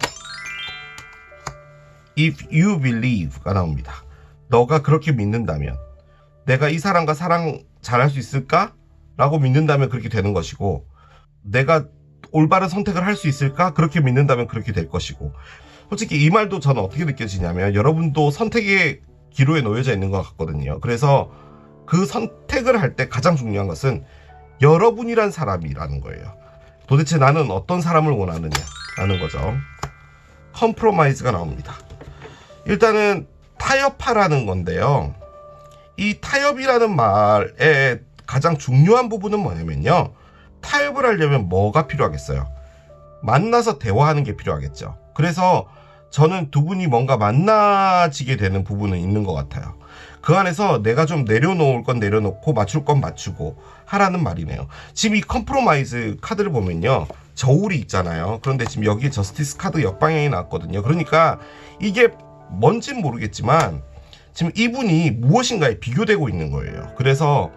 A: If you believe가 나옵니다. 너가 그렇게 믿는다면, 내가 이 사람과 사랑 잘할 수 있을까? 라고 믿는다면 그렇게 되는 것이고, 내가 올바른 선택을 할 수 있을까? 그렇게 믿는다면 그렇게 될 것이고, 솔직히 이 말도 저는 어떻게 느껴지냐면 여러분도 선택의 기로에 놓여져 있는 것 같거든요. 그래서 그 선택을 할 때 가장 중요한 것은 여러분이란 사람이라는 거예요. 도대체 나는 어떤 사람을 원하느냐라는 거죠. 컴프로마이즈가 나옵니다. 일단은 타협하라는 건데요. 이 타협이라는 말의 가장 중요한 부분은 뭐냐면요. 타협을 하려면 뭐가 필요하겠어요? 만나서 대화하는 게 필요하겠죠. 그래서 저는 두 분이 뭔가 만나지게 되는 부분은 있는 것 같아요. 그 안에서 내가 좀 내려놓을 건 내려놓고 맞출 건 맞추고 하라는 말이네요. 지금 이 컴프로마이즈 카드를 보면요, 저울이 있잖아요. 그런데 지금 여기에 저스티스 카드 역방향이 나왔거든요. 그러니까 이게 뭔진 모르겠지만 지금 이분이 무엇인가에 비교되고 있는 거예요. 그래서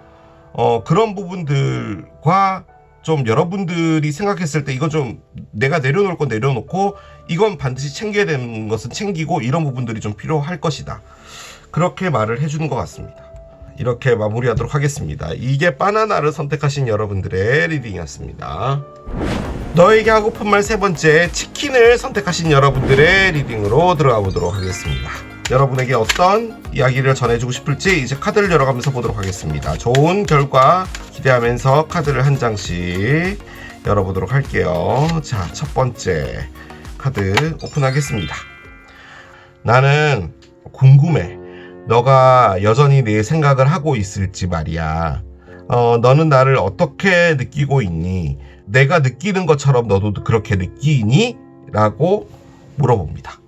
A: 그런 부분들과 좀 여러분들이 생각했을 때 이거 좀 내가 내려놓을 건 내려놓고 이건 반드시 챙겨야 되는 것은 챙기고, 이런 부분들이 좀 필요할 것이다, 그렇게 말을 해주는 것 같습니다. 이렇게 마무리하도록 하겠습니다. 이게 바나나를 선택하신 여러분들의 리딩이었습니다. 너에게 하고픈 말 3번째, 치킨을 선택하신 여러분들의 리딩으로 들어가 보도록 하겠습니다. 여러분에게 어떤 이야기를 전해주고 싶을지 이제 카드를 열어가면서 보도록 하겠습니다. 좋은 결과 기대하면서 카드를 한 장씩 열어보도록 할게요. 자, 첫 번째 카드 오픈하겠습니다. 나는 궁금해. 너가 여전히 내 생각을 하고 있을지 말이야. 너는 나를 어떻게 느끼고 있니? 내가 느끼는 것처럼 너도 그렇게 느끼니? 라고 물어봅니다.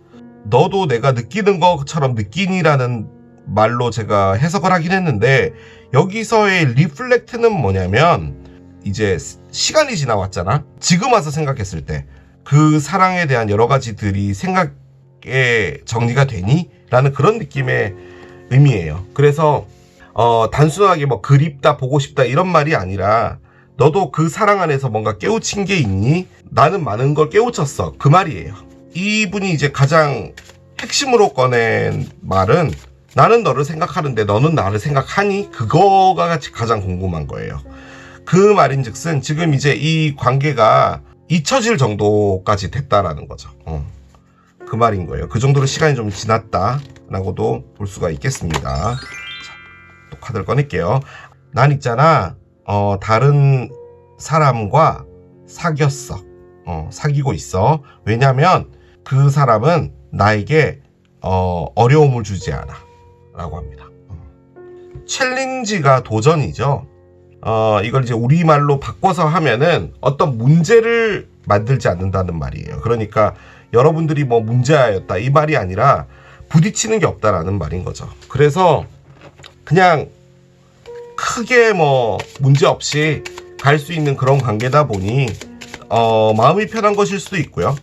A: 너도 내가 느끼는 것처럼 느끼니라는 말로 제가 해석을 하긴 했는데, 여기서의 리플렉트는 뭐냐면 이제 시간이 지나왔잖아. 지금 와서 생각했을 때 그 사랑에 대한 여러 가지들이 생각에 정리가 되니? 라는 그런 느낌의 의미예요. 그래서 단순하게 뭐 그립다, 보고 싶다 이런 말이 아니라 너도 그 사랑 안에서 뭔가 깨우친 게 있니? 나는 많은 걸 깨우쳤어, 그 말이에요. 이분이 이제 가장 핵심으로 꺼낸 말은 나는 너를 생각하는데 너는 나를 생각하니? 그거가 가장 궁금한 거예요. 그 말인즉슨 지금 이제 이 관계가 잊혀질 정도까지 됐다라는 거죠. 그 말인 거예요. 그 정도로 시간이 좀 지났다라고도 볼 수가 있겠습니다. 자, 또 카드를 꺼낼게요. 난 있잖아, 다른 사람과 사귀었어. 사귀고 있어. 왜냐면 그 사람은 나에게 어려움을 주지 않아 라고 합니다. 챌린지가 도전이죠. 이걸 이제 우리말로 바꿔서 하면은 어떤 문제를 만들지 않는다는 말이에요. 그러니까 여러분들이 뭐 문제였다 이 말이 아니라 부딪히는 게 없다라는 말인 거죠. 그래서 그냥 크게 뭐 문제 없이 갈 수 있는 그런 관계다 보니 마음이 편한 것일 수도 있고요.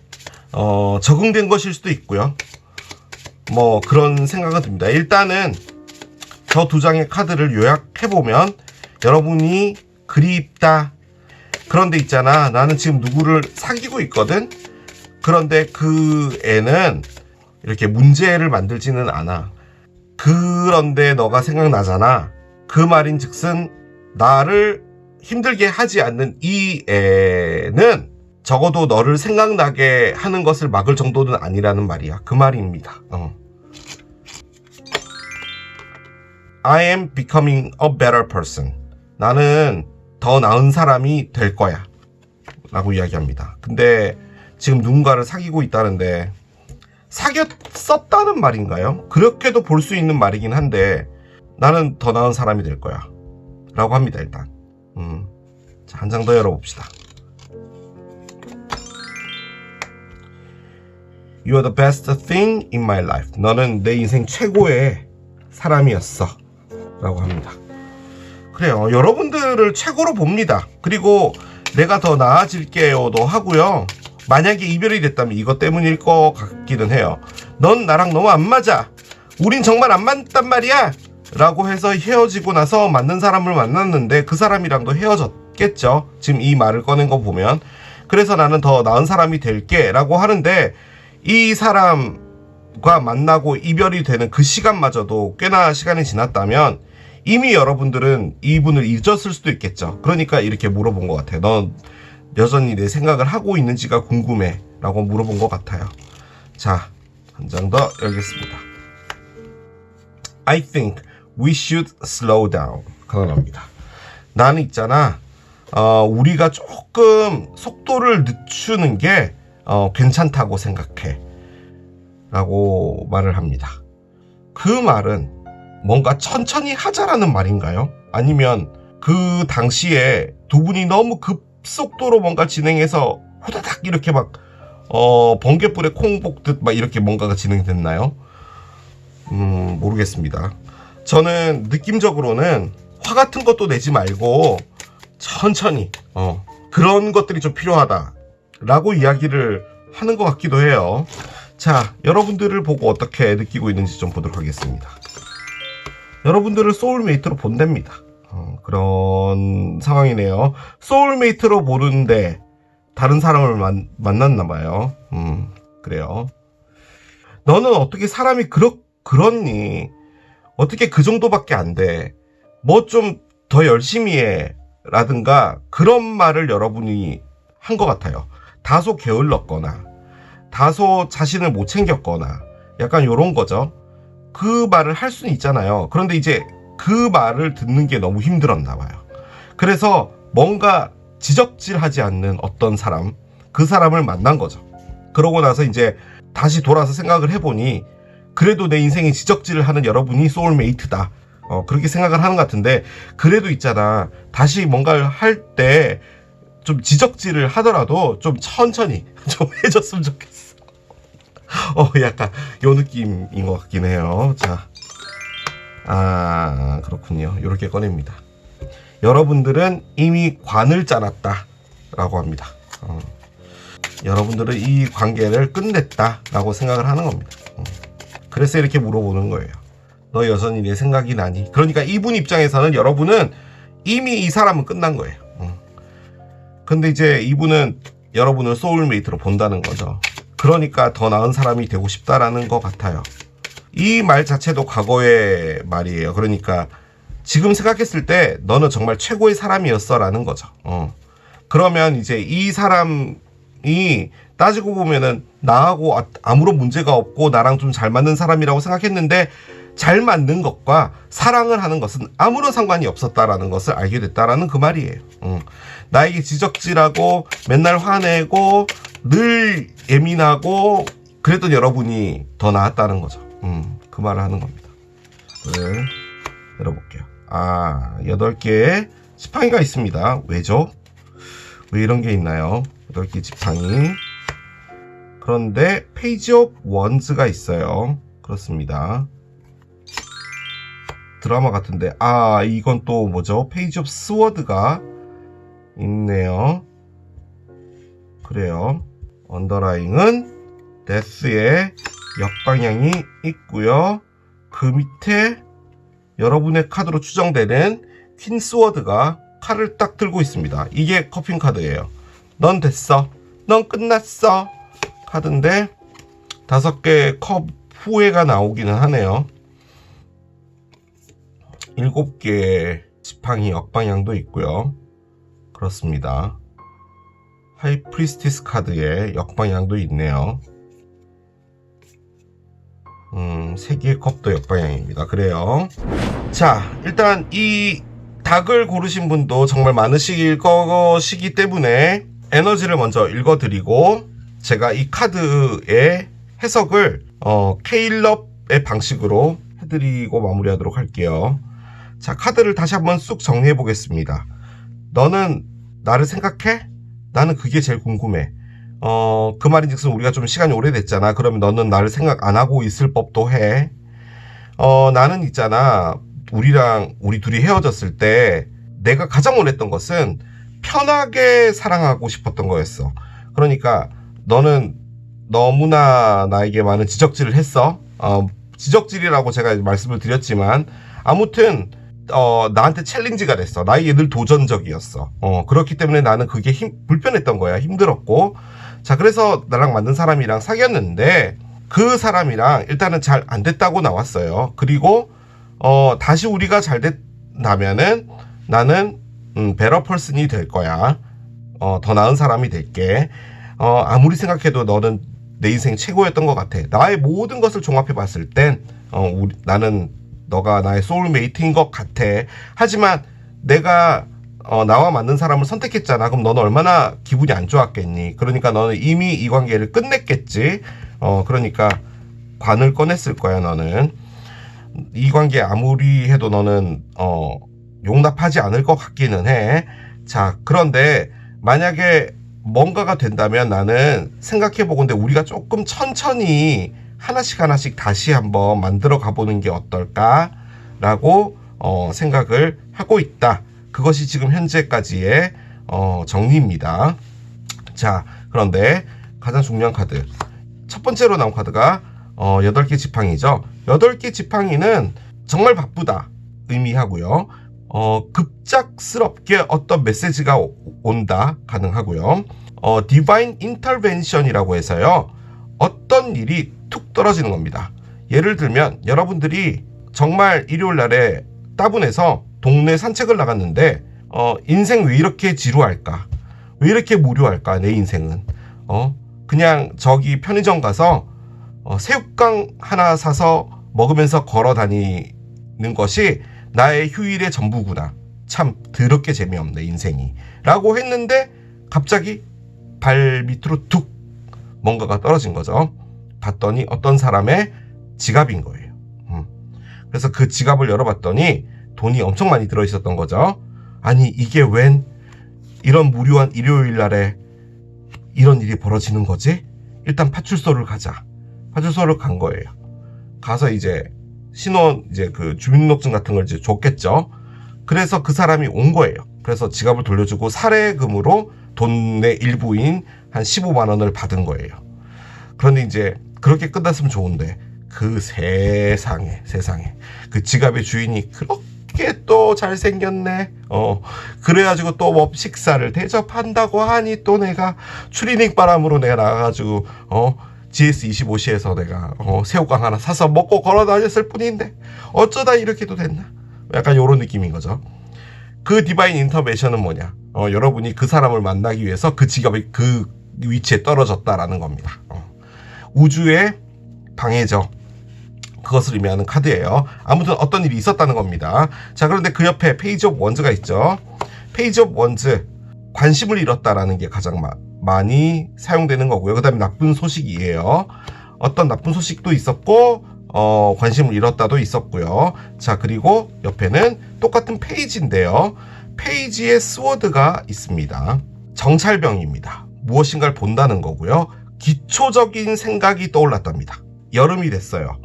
A: 적응된 것일 수도 있고요. 뭐 그런 생각은 듭니다. 일단은 저 두 장의 카드를 요약해보면 여러분이 그립다. 그런데 있잖아, 나는 지금 누구를 사귀고 있거든. 그런데 그 애는 이렇게 문제를 만들지는 않아. 그런데 너가 생각나잖아. 그 말인즉슨 나를 힘들게 하지 않는 이 애는 적어도 너를 생각나게 하는 것을 막을 정도는 아니라는 말이야. 그 말입니다. I am becoming a better person. 나는 더 나은 사람이 될 거야 라고 이야기합니다. 근데 지금 누군가를 사귀고 있다는데 사귀었었다는 말인가요? 그렇게도 볼 수 있는 말이긴 한데 나는 더 나은 사람이 될 거야 라고 합니다. 일단 자, 한 장 더 열어봅시다. You are the best thing in my life. 너는 내 인생 최고의 사람이었어 라고 합니다. 그래요, 여러분들을 최고로 봅니다. 그리고 내가 더 나아질게요도 하고요. 만약에 이별이 됐다면 이것 때문일 것 같기는 해요. 넌 나랑 너무 안 맞아. 우린 정말 안 맞단 말이야 라고 해서 헤어지고 나서 맞는 사람을 만났는데 그 사람이랑도 헤어졌겠죠. 지금 이 말을 꺼낸 거 보면. 그래서 나는 더 나은 사람이 될게 라고 하는데 이 사람과 만나고 이별이 되는 그 시간마저도 꽤나 시간이 지났다면 이미 여러분들은 이분을 잊었을 수도 있겠죠. 그러니까 이렇게 물어본 것 같아요. 넌 여전히 내 생각을 하고 있는지가 궁금해 라고 물어본 것 같아요. 자, 한 장 더 열겠습니다. I think we should slow down. 그겁니다. 나는 있잖아, 우리가 조금 속도를 늦추는 게 괜찮다고 생각해 라고 말을 합니다. 그 말은 뭔가 천천히 하자라는 말인가요? 아니면 그 당시에 두 분이 너무 급속도로 뭔가 진행해서 후다닥 이렇게 막 번갯불에 콩 볶듯 막 이렇게 뭔가가 진행됐나요? 모르겠습니다. 저는 느낌적으로는 화 같은 것도 내지 말고 천천히 그런 것들이 좀 필요하다 라고 이야기를 하는 것 같기도 해요. 자, 여러분들을 보고 어떻게 느끼고 있는지 좀 보도록 하겠습니다. 여러분들을 소울메이트로 본답니다. 그런 상황이네요. 소울메이트로 보는데 다른 사람을 만났나 봐요. 그래요. 너는 어떻게 사람이 그렇니? 어떻게 그 정도밖에 안 돼? 뭐 좀 더 열심히 해 라든가 그런 말을 여러분이 한 것 같아요. 다소 게을렀거나 다소 자신을 못 챙겼거나 약간 요런 거죠. 그 말을 할 수는 있잖아요. 그런데 이제 그 말을 듣는 게 너무 힘들었나 봐요. 그래서 뭔가 지적질하지 않는 어떤 사람, 그 사람을 만난 거죠. 그러고 나서 이제 다시 돌아서 생각을 해보니 그래도 내 인생에 지적질을 하는 여러분이 소울메이트다. 그렇게 생각을 하는 것 같은데, 그래도 있잖아, 다시 뭔가를 할 때 좀 지적질을 하더라도 좀 천천히 좀 해줬으면 좋겠어. 약간 요 느낌인 것 같긴 해요. 자, 그렇군요. 요렇게 꺼냅니다. 여러분들은 이미 관을 짜놨다 라고 합니다. 여러분들은 이 관계를 끝냈다 라고 생각을 하는 겁니다. 그래서 이렇게 물어보는 거예요. 너 여전히 내 생각이 나니? 그러니까 이분 입장에서는 여러분은 이미 이 사람은 끝난 거예요. 근데 이제 이분은 여러분을 소울메이트로 본다는 거죠. 그러니까 더 나은 사람이 되고 싶다라는 것 같아요. 이 말 자체도 과거의 말이에요. 그러니까 지금 생각했을 때 너는 정말 최고의 사람이었어 라는 거죠. 그러면 이제 이 사람이 따지고 보면은 나하고 아무런 문제가 없고 나랑 좀 잘 맞는 사람이라고 생각했는데 잘 맞는 것과 사랑을 하는 것은 아무런 상관이 없었다라는 것을 알게 됐다라는 그 말이에요. 나에게 지적질하고 맨날 화내고 늘 예민하고 그랬던 여러분이 더 나았다는 거죠. 그 말을 하는 겁니다. 네, 열어볼게요. 8개의 지팡이가 있습니다. 왜죠? 왜 이런 게 있나요? 8개 지팡이. 그런데 페이지 오브 원즈가 있어요. 그렇습니다. 드라마 같은데 이건 또 뭐죠? 페이지 오브 스워드가 있네요. 그래요. 언더라잉은 데스의 역방향이 있고요. 그 밑에 여러분의 카드로 추정되는 퀸스워드가 칼을 딱 들고 있습니다. 이게 커핀 카드예요. 넌 됐어. 넌 끝났어. 카드인데 5개의 컵 후회가 나오기는 하네요. 7개의 지팡이 역방향도 있고요. 그렇습니다. 하이프리스티스 카드의 역방향도 있네요. 3개의 컵도 역방향입니다. 그래요. 자, 일단 이 닭을 고르신 분도 정말 많으실 것이기 때문에 에너지를 먼저 읽어드리고 제가 이 카드의 해석을 케일럽의 방식으로 해드리고 마무리하도록 할게요. 자, 카드를 다시 한번 쑥 정리해 보겠습니다. 너는 나를 생각해? 나는 그게 제일 궁금해. 그 말인즉슨 우리가 좀 시간이 오래됐잖아. 그러면 너는 나를 생각 안 하고 있을 법도 해. 나는 있잖아. 우리 둘이 헤어졌을 때 내가 가장 원했던 것은 편하게 사랑하고 싶었던 거였어. 그러니까 너는 너무나 나에게 많은 지적질을 했어. 지적질이라고 제가 말씀을 드렸지만 아무튼 나한테 챌린지가 됐어. 나에게 늘 도전적이었어. 그렇기 때문에 나는 그게 불편했던 거야. 힘들었고. 자, 그래서 나랑 맞는 사람이랑 사귀었는데 그 사람이랑 일단은 잘 안 됐다고 나왔어요. 그리고 다시 우리가 잘 된다면은 나는 베러 펄슨이 될 거야. 더 나은 사람이 될게. 아무리 생각해도 너는 내 인생 최고였던 것 같아. 나의 모든 것을 종합해 봤을 땐 나는 너가 나의 소울메이트인 것 같아. 하지만 내가 나와 맞는 사람을 선택했잖아. 그럼 너는 얼마나 기분이 안 좋았겠니? 그러니까 너는 이미 이 관계를 끝냈겠지. 그러니까 관을 꺼냈을 거야. 너는 이 관계 아무리 해도 너는 용납하지 않을 것 같기는 해. 자, 그런데 만약에 뭔가가 된다면 나는 생각해보건데 우리가 조금 천천히 하나씩 다시 한번 만들어 가보는 게 어떨까라고 생각을 하고 있다. 그것이 지금 현재까지의 정리입니다. 자, 그런데 가장 중요한 카드 첫 번째로 나온 카드가 8개 지팡이죠. 8개 지팡이는 정말 바쁘다 의미하고요. 급작스럽게 어떤 메시지가 온다 가능하고요. 디바인 인터벤션이라고 해서요. 어떤 일이 툭 떨어지는 겁니다. 예를 들면 여러분들이 정말 일요일 날에 따분해서 동네 산책을 나갔는데 인생 왜 이렇게 지루할까? 왜 이렇게 무료할까? 내 인생은 그냥 저기 편의점 가서 새우깡 하나 사서 먹으면서 걸어 다니는 것이 나의 휴일의 전부구나. 참 더럽게 재미없네 인생이 라고 했는데 갑자기 발 밑으로 툭 뭔가가 떨어진 거죠. 봤더니 어떤 사람의 지갑인 거예요. 그래서 그 지갑을 열어봤더니 돈이 엄청 많이 들어있었던 거죠. 아니 이게 웬 이런 무료한 일요일 날에 이런 일이 벌어지는 거지? 일단 파출소를 가자. 파출소를 간 거예요. 가서 이제 신원 이제 그 주민등록증 같은 걸 이제 줬겠죠. 그래서 그 사람이 온 거예요. 그래서 지갑을 돌려주고 살해금으로 돈의 일부인 한 15만 원을 받은 거예요. 그런데 이제 그렇게 끝났으면 좋은데 그 세상에 그 지갑의 주인이 그렇게 또 잘생겼네. 그래가지고 또 뭐 식사를 대접한다고 하니 또 내가 추리닝 바람으로 내가 나가가지고 GS25시에서 내가 새우깡 하나 사서 먹고 걸어 다녔을 뿐인데 어쩌다 이렇게도 됐나? 약간 요런 느낌인 거죠. 그 디바인 인터벤션은 뭐냐? 여러분이 그 사람을 만나기 위해서 그 지갑이 그 위치에 떨어졌다라는 겁니다. 우주의 방해죠. 그것을 의미하는 카드예요. 아무튼 어떤 일이 있었다는 겁니다. 자, 그런데 그 옆에 페이지 오브 원즈가 있죠. 페이지 오브 원즈, 관심을 잃었다라는 게 가장 많이 사용되는 거고요. 그 다음에 나쁜 소식이에요. 어떤 나쁜 소식도 있었고 관심을 잃었다도 있었고요. 자, 그리고 옆에는 똑같은 페이지인데요. 페이지에 스워드가 있습니다. 정찰병입니다. 무엇인가를 본다는 거고요. 기초적인 생각이 떠올랐답니다. 여름이 됐어요.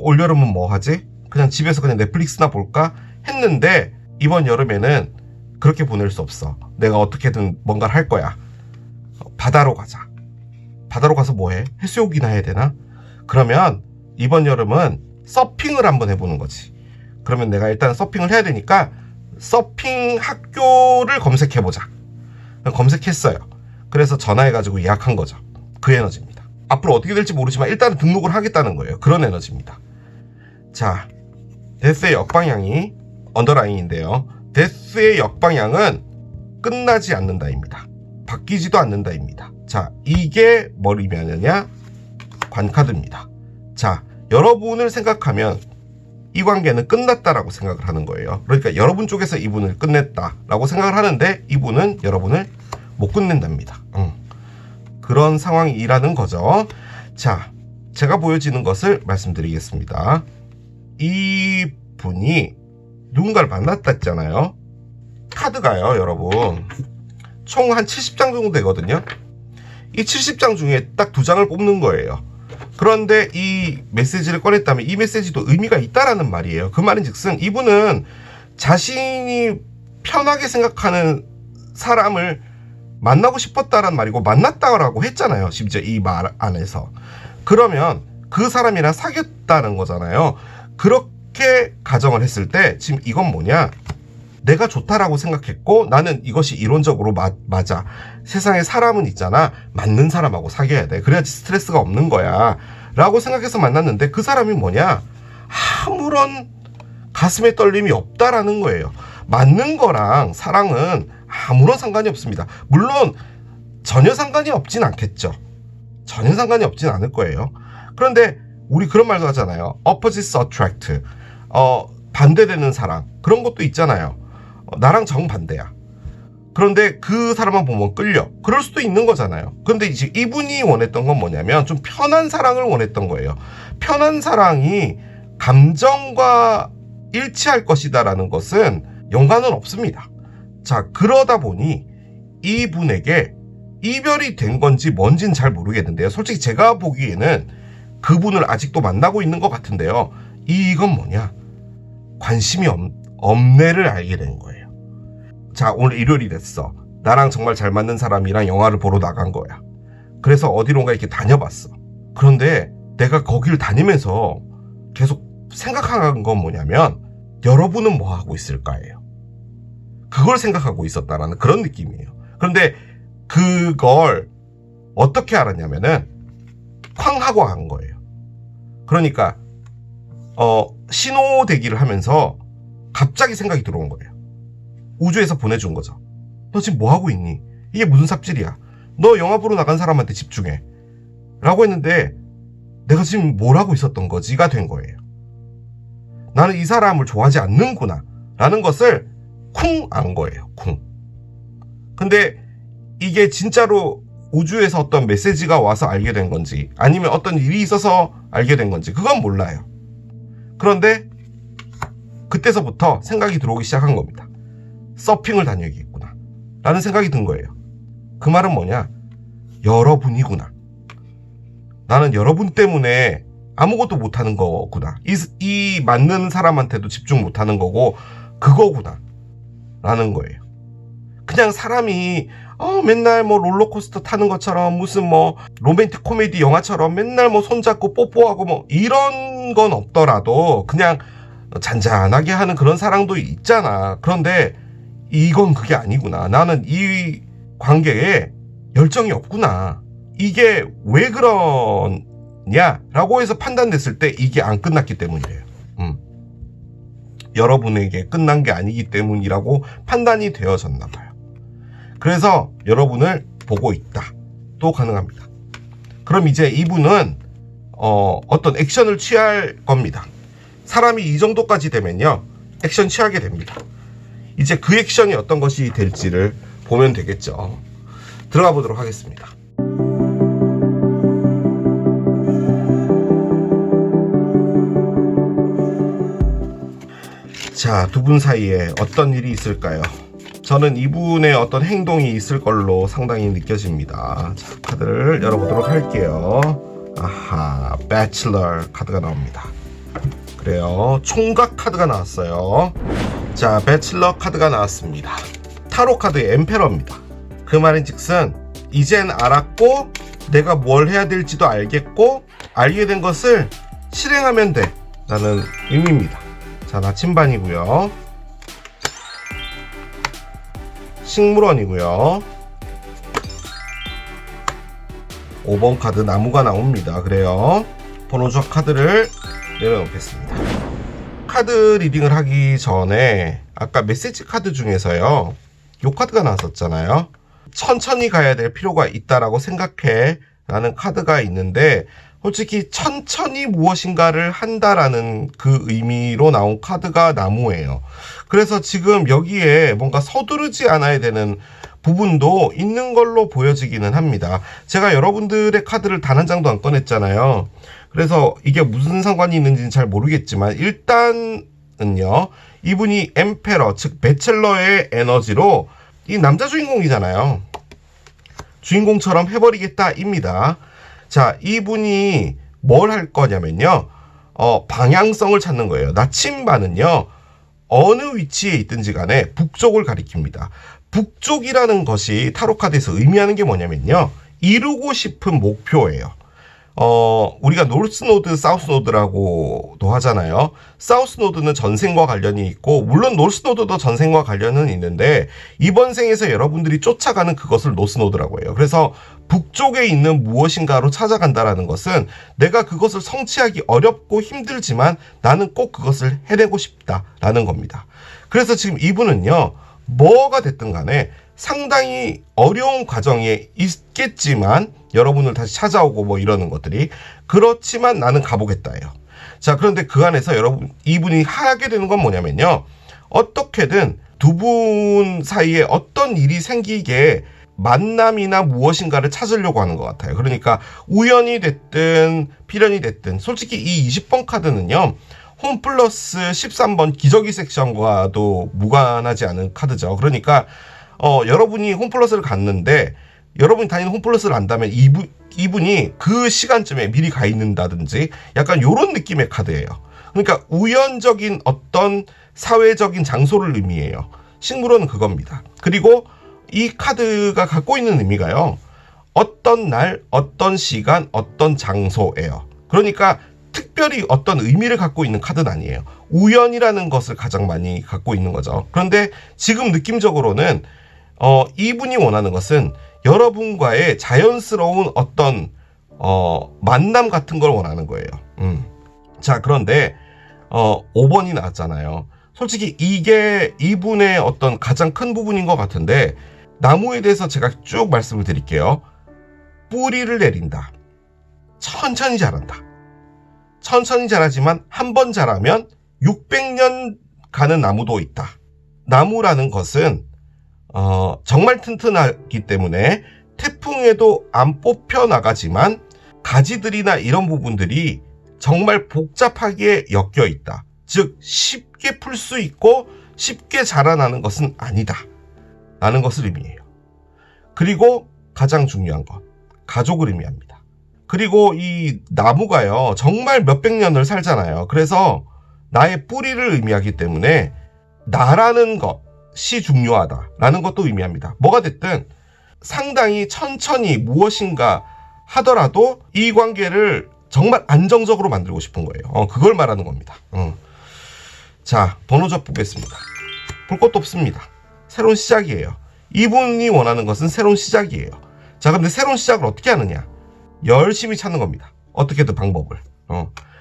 A: 올여름은 뭐 하지? 그냥 집에서 그냥 넷플릭스나 볼까? 했는데 이번 여름에는 그렇게 보낼 수 없어. 내가 어떻게든 뭔가를 할 거야. 바다로 가자. 바다로 가서 뭐해? 해수욕이나 해야 되나? 그러면 이번 여름은 서핑을 한번 해보는 거지. 그러면 내가 일단 서핑을 해야 되니까 서핑 학교를 검색해보자. 검색했어요. 그래서 전화해가지고 예약한 거죠. 그 에너지입니다. 앞으로 어떻게 될지 모르지만 일단은 등록을 하겠다는 거예요. 그런 에너지입니다. 자, 데스의 역방향이 언더라인인데요. 데스의 역방향은 끝나지 않는다입니다. 바뀌지도 않는다입니다. 자, 이게 뭐냐면요, 관카드입니다. 자, 여러분을 생각하면 이 관계는 끝났다라고 생각을 하는 거예요. 그러니까 여러분 쪽에서 이분을 끝냈다라고 생각을 하는데 이분은 여러분을 못 끝낸답니다. 그런 상황이라는 거죠. 자, 제가 보여지는 것을 말씀드리겠습니다. 이 분이 누군가를 만났다 했잖아요. 카드가요, 여러분, 총 한 70장 정도 되거든요. 이 70장 중에 딱 2장을 뽑는 거예요. 그런데 이 메시지를 꺼냈다면 이 메시지도 의미가 있다라는 말이에요. 그 말인즉슨 이분은 자신이 편하게 생각하는 사람을 만나고 싶었다라는 말이고 만났다라고 했잖아요. 심지어 이 말 안에서. 그러면 그 사람이랑 사귀었다는 거잖아요. 그렇게 가정을 했을 때 지금 이건 뭐냐? 내가 좋다라고 생각했고 나는 이것이 이론적으로 맞아. 세상에 사람은 있잖아. 맞는 사람하고 사귀어야 돼. 그래야지 스트레스가 없는 거야. 라고 생각해서 만났는데 그 사람이 뭐냐? 아무런 가슴에 떨림이 없다라는 거예요. 맞는 거랑 사랑은 아무런 상관이 없습니다. 물론 전혀 상관이 없진 않겠죠. 전혀 상관이 없진 않을 거예요. 그런데 우리 그런 말도 하잖아요. Opposites attract. 반대되는 사랑. 그런 것도 있잖아요. 나랑 정반대야. 그런데 그 사람만 보면 끌려. 그럴 수도 있는 거잖아요. 그런데 이제 이분이 원했던 건 뭐냐면 좀 편한 사랑을 원했던 거예요. 편한 사랑이 감정과 일치할 것이다라는 것은 연관은 없습니다. 자, 그러다 보니 이분에게 이별이 된 건지 뭔지는 잘 모르겠는데요. 솔직히 제가 보기에는 그분을 아직도 만나고 있는 것 같은데요. 이건 뭐냐? 관심이 없네를 알게 된 거예요. 자, 오늘 일요일이 됐어. 나랑 정말 잘 맞는 사람이랑 영화를 보러 나간 거야. 그래서 어디론가 이렇게 다녀봤어. 그런데 내가 거기를 다니면서 계속 생각한 건 뭐냐면 여러분은 뭐 하고 있을까예요. 그걸 생각하고 있었다라는 그런 느낌이에요. 그런데 그걸 어떻게 알았냐면은 쾅 하고 간 거예요. 그러니까 신호 대기를 하면서 갑자기 생각이 들어온 거예요. 우주에서 보내준 거죠. 너 지금 뭐 하고 있니? 이게 무슨 삽질이야? 너 영화 보러 나간 사람한테 집중해. 라고 했는데 내가 지금 뭘 하고 있었던 거지가 된 거예요. 나는 이 사람을 좋아하지 않는구나 라는 것을 쿵 안 거예요. 쿵. 근데 이게 진짜로 우주에서 어떤 메시지가 와서 알게 된 건지 아니면 어떤 일이 있어서 알게 된 건지 그건 몰라요. 그런데 그때서부터 생각이 들어오기 시작한 겁니다. 서핑을 다녀야겠구나 라는 생각이 든 거예요. 그 말은 뭐냐? 여러분이구나. 나는 여러분 때문에 아무것도 못하는 거구나. 이 맞는 사람한테도 집중 못하는 거고 그거구나 라는 거예요. 그냥 사람이 맨날 뭐 롤러코스터 타는 것처럼 무슨 뭐 로맨틱 코미디 영화처럼 맨날 뭐 손잡고 뽀뽀하고 뭐 이런 건 없더라도 그냥 잔잔하게 하는 그런 사랑도 있잖아. 그런데 이건 그게 아니구나. 나는 이 관계에 열정이 없구나. 이게 왜 그러냐라고 해서 판단됐을 때 이게 안 끝났기 때문이래요. 여러분에게 끝난 게 아니기 때문이라고 판단이 되어졌나 봐요. 그래서 여러분을 보고 있다. 또 가능합니다. 그럼 이제 이분은 어떤 액션을 취할 겁니다. 사람이 이 정도까지 되면요. 액션 취하게 됩니다. 이제 그 액션이 어떤 것이 될지를 보면 되겠죠. 들어가 보도록 하겠습니다. 자, 두 분 사이에 어떤 일이 있을까요? 저는 이분의 어떤 행동이 있을 걸로 상당히 느껴집니다. 자, 카드를 열어보도록 할게요. 아하, 배치러 카드가 나옵니다. 그래요. 총각 카드가 나왔어요. 자, 배치러 카드가 나왔습니다. 타로 카드의 엠페러입니다. 그 말인즉슨 이젠 알았고 내가 뭘 해야 될지도 알겠고 알게 된 것을 실행하면 돼 라는 의미입니다. 자, 나침반이고요. 식물원이고요. 5번 카드 나무가 나옵니다. 그래요. 번호 조합 카드를 내려놓겠습니다. 카드 리딩을 하기 전에 아까 메시지 카드 중에서요, 요 카드가 나왔었잖아요. 천천히 가야 될 필요가 있다라고 생각해 라는 카드가 있는데, 솔직히 천천히 무엇인가를 한다라는 그 의미로 나온 카드가 나무예요. 그래서 지금 여기에 뭔가 서두르지 않아야 되는 부분도 있는 걸로 보여지기는 합니다. 제가 여러분들의 카드를 단 한 장도 안 꺼냈잖아요. 그래서 이게 무슨 상관이 있는지는 잘 모르겠지만 일단은요, 이분이 엠페러, 즉 배첼러의 에너지로 이 남자 주인공이잖아요. 주인공처럼 해버리겠다 입니다. 자, 이분이 뭘 할 거냐면요, 방향성을 찾는 거예요. 나침반은요, 어느 위치에 있든지 간에 북쪽을 가리킵니다. 북쪽이라는 것이 타로카드에서 의미하는 게 뭐냐면요, 이루고 싶은 목표예요. 우리가 노스 노드, 사우스 노드라고도 하잖아요. 사우스 노드는 전생과 관련이 있고, 물론 노스 노드도 전생과 관련은 있는데, 이번 생에서 여러분들이 쫓아가는 그것을 노스 노드라고 해요. 그래서 북쪽에 있는 무엇인가로 찾아간다라는 것은 내가 그것을 성취하기 어렵고 힘들지만 나는 꼭 그것을 해내고 싶다라는 겁니다. 그래서 지금 이분은요, 뭐가 됐든 간에 상당히 어려운 과정에 있겠지만 여러분을 다시 찾아오고 뭐 이러는 것들이, 그렇지만 나는 가보겠다예요. 자, 그런데 그 안에서 이분이 하게 되는 건 뭐냐면요, 어떻게든 두 분 사이에 어떤 일이 생기게 만남이나 무엇인가를 찾으려고 하는 것 같아요. 그러니까 우연이 됐든 필연이 됐든, 솔직히 이 20번 카드는요, 홈 플러스 13번 기저귀 섹션과도 무관하지 않은 카드죠. 그러니까 여러분이 홈플러스를 갔는데 여러분이 다니는 홈플러스를 안다면 이분이 그 시간쯤에 미리 가 있는다든지 약간 요런 느낌의 카드예요. 그러니까 우연적인 어떤 사회적인 장소를 의미해요. 식물원은 그겁니다. 그리고 이 카드가 갖고 있는 의미가요, 어떤 날, 어떤 시간, 어떤 장소예요. 그러니까 특별히 어떤 의미를 갖고 있는 카드는 아니에요. 우연이라는 것을 가장 많이 갖고 있는 거죠. 그런데 지금 느낌적으로는 이분이 원하는 것은 여러분과의 자연스러운 어떤 만남 같은 걸 원하는 거예요. 자, 그런데 5번이 나왔잖아요. 솔직히 이게 이분의 어떤 가장 큰 부분인 것 같은데, 나무에 대해서 제가 쭉 말씀을 드릴게요. 뿌리를 내린다. 천천히 자란다. 천천히 자라지만 한 번 자라면 600년 가는 나무도 있다. 나무라는 것은 정말 튼튼하기 때문에 태풍에도 안 뽑혀 나가지만 가지들이나 이런 부분들이 정말 복잡하게 엮여 있다. 즉 쉽게 풀 수 있고 쉽게 자라나는 것은 아니다 라는 것을 의미해요. 그리고 가장 중요한 것, 가족을 의미합니다. 그리고 이 나무가요, 정말 몇백 년을 살잖아요. 그래서 나의 뿌리를 의미하기 때문에 나라는 것이 중요하다라는 것도 의미합니다. 뭐가 됐든 상당히 천천히 무엇인가 하더라도 이 관계를 정말 안정적으로 만들고 싶은 거예요. 그걸 말하는 겁니다. 자, 번호적 보겠습니다. 볼 것도 없습니다. 새로운 시작이에요. 이분이 원하는 것은 새로운 시작이에요. 자, 근데 새로운 시작을 어떻게 하느냐? 열심히 찾는 겁니다. 어떻게든 방법을.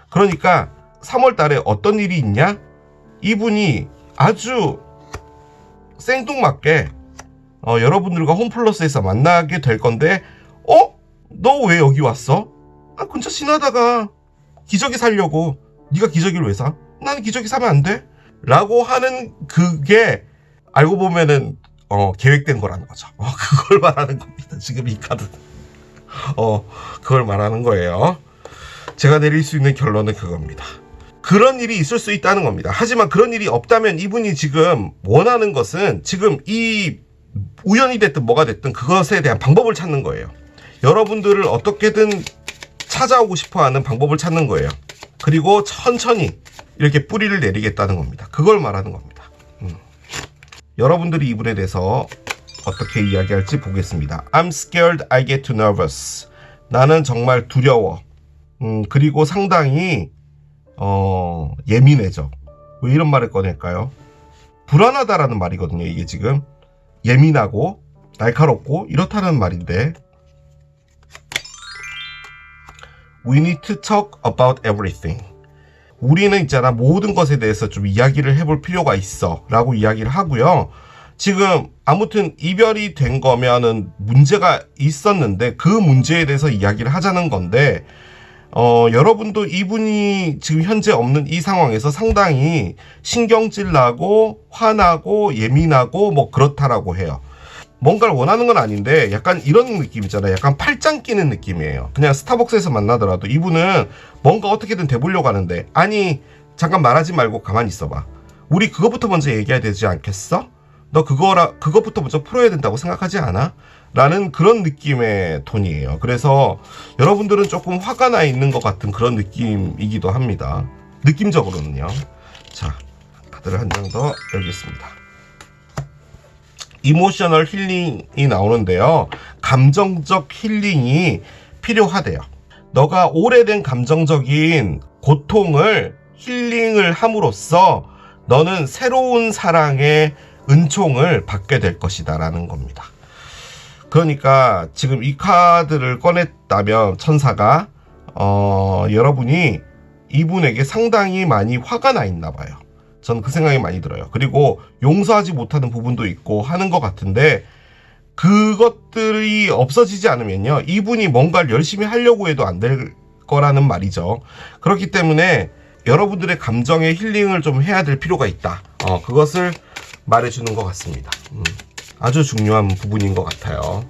A: 그러니까 3월 달에 어떤 일이 있냐? 이분이 아주 생뚱맞게 여러분들과 홈플러스에서 만나게 될 건데, 너 왜 여기 왔어? 근처 지나다가 기저귀 사려고. 네가 기저귀를 왜 사? 나는 기저귀 사면 안 돼? 라고 하는 그게 알고 보면은 계획된 거라는 거죠. 그걸 말하는 겁니다. 지금 이 카드는. 그걸 말하는 거예요. 제가 내릴 수 있는 결론은 그겁니다. 그런 일이 있을 수 있다는 겁니다. 하지만 그런 일이 없다면 이분이 지금 원하는 것은, 지금 이 우연이 됐든 뭐가 됐든 그것에 대한 방법을 찾는 거예요. 여러분들을 어떻게든 찾아오고 싶어하는 방법을 찾는 거예요. 그리고 천천히 이렇게 뿌리를 내리겠다는 겁니다. 그걸 말하는 겁니다. 여러분들이 이분에 대해서 어떻게 이야기할지 보겠습니다. I'm scared I get too nervous. 나는 정말 두려워. 그리고 상당히 예민해져. 왜 이런 말을 꺼낼까요? 불안하다라는 말이거든요. 이게 지금 예민하고 날카롭고 이렇다는 말인데, We need to talk about everything. 우리는 있잖아, 모든 것에 대해서 좀 이야기를 해볼 필요가 있어 라고 이야기를 하고요. 지금 아무튼 이별이 된 거면은 문제가 있었는데 그 문제에 대해서 이야기를 하자는 건데, 여러분도 이분이 지금 현재 없는 이 상황에서 상당히 신경질 나고 화나고 예민하고 뭐 그렇다라고 해요. 뭔가를 원하는 건 아닌데 약간 이런 느낌이잖아요. 약간 팔짱 끼는 느낌이에요. 그냥 스타벅스에서 만나더라도 이분은 뭔가 어떻게든 돼보려고 하는데, 아니 잠깐 말하지 말고 가만히 있어봐. 우리 그거부터 먼저 얘기해야 되지 않겠어? 너 그거부터 먼저 풀어야 된다고 생각하지 않아? 라는 그런 느낌의 톤이에요. 그래서 여러분들은 조금 화가 나 있는 것 같은 그런 느낌이기도 합니다. 느낌적으로는요. 자, 카드를 한 장 더 열겠습니다. 이모셔널 힐링이 나오는데요. 감정적 힐링이 필요하대요. 너가 오래된 감정적인 고통을 힐링을 함으로써 너는 새로운 사랑의 은총을 받게 될 것이다 라는 겁니다. 그러니까 지금 이 카드를 꺼냈다면 천사가 여러분이 이분에게 상당히 많이 화가 나 있나 봐요. 저는 그 생각이 많이 들어요. 그리고 용서하지 못하는 부분도 있고 하는 것 같은데, 그것들이 없어지지 않으면요, 이분이 뭔가를 열심히 하려고 해도 안 될 거라는 말이죠. 그렇기 때문에 여러분들의 감정의 힐링을 좀 해야 될 필요가 있다. 그것을 말해주는 것 같습니다. 아주 중요한 부분인 것 같아요.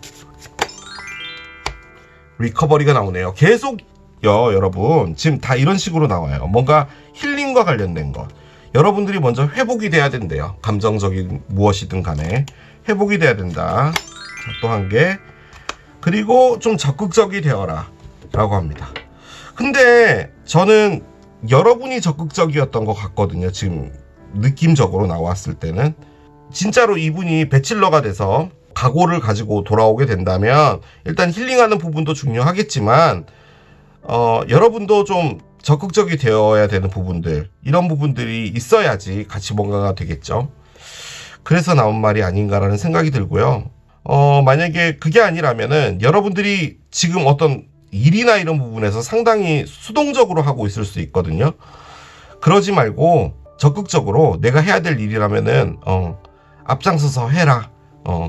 A: 리커버리가 나오네요. 계속요, 여러분. 지금 다 이런 식으로 나와요. 뭔가 힐링과 관련된 것. 여러분들이 먼저 회복이 돼야 된대요. 감정적인 무엇이든 간에 회복이 돼야 된다. 또 한 개. 그리고 좀 적극적이 되어라 라고 합니다. 근데 저는 여러분이 적극적이었던 것 같거든요. 지금 느낌적으로 나왔을 때는. 진짜로 이분이 배칠러가 돼서 각오를 가지고 돌아오게 된다면 일단 힐링하는 부분도 중요하겠지만, 여러분도 좀 적극적이 되어야 되는 부분들, 이런 부분들이 있어야지 같이 뭔가가 되겠죠. 그래서 나온 말이 아닌가라는 생각이 들고요. 만약에 그게 아니라면은 여러분들이 지금 어떤 일이나 이런 부분에서 상당히 수동적으로 하고 있을 수 있거든요. 그러지 말고 적극적으로 내가 해야 될 일이라면은 앞장서서 해라.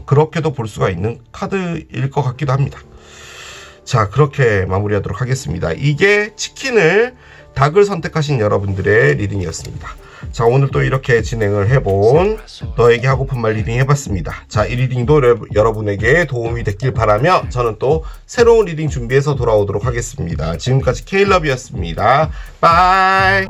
A: 그렇게도 볼 수가 있는 카드일 것 같기도 합니다. 자, 그렇게 마무리하도록 하겠습니다. 이게 치킨을 닭을 선택하신 여러분들의 리딩이었습니다. 자, 오늘 또 이렇게 진행을 해본 너에게 하고픈 말 리딩 해봤습니다. 자, 이 리딩도 여러분에게 도움이 됐길 바라며 저는 또 새로운 리딩 준비해서 돌아오도록 하겠습니다. 지금까지 케일럽이었습니다. 바이.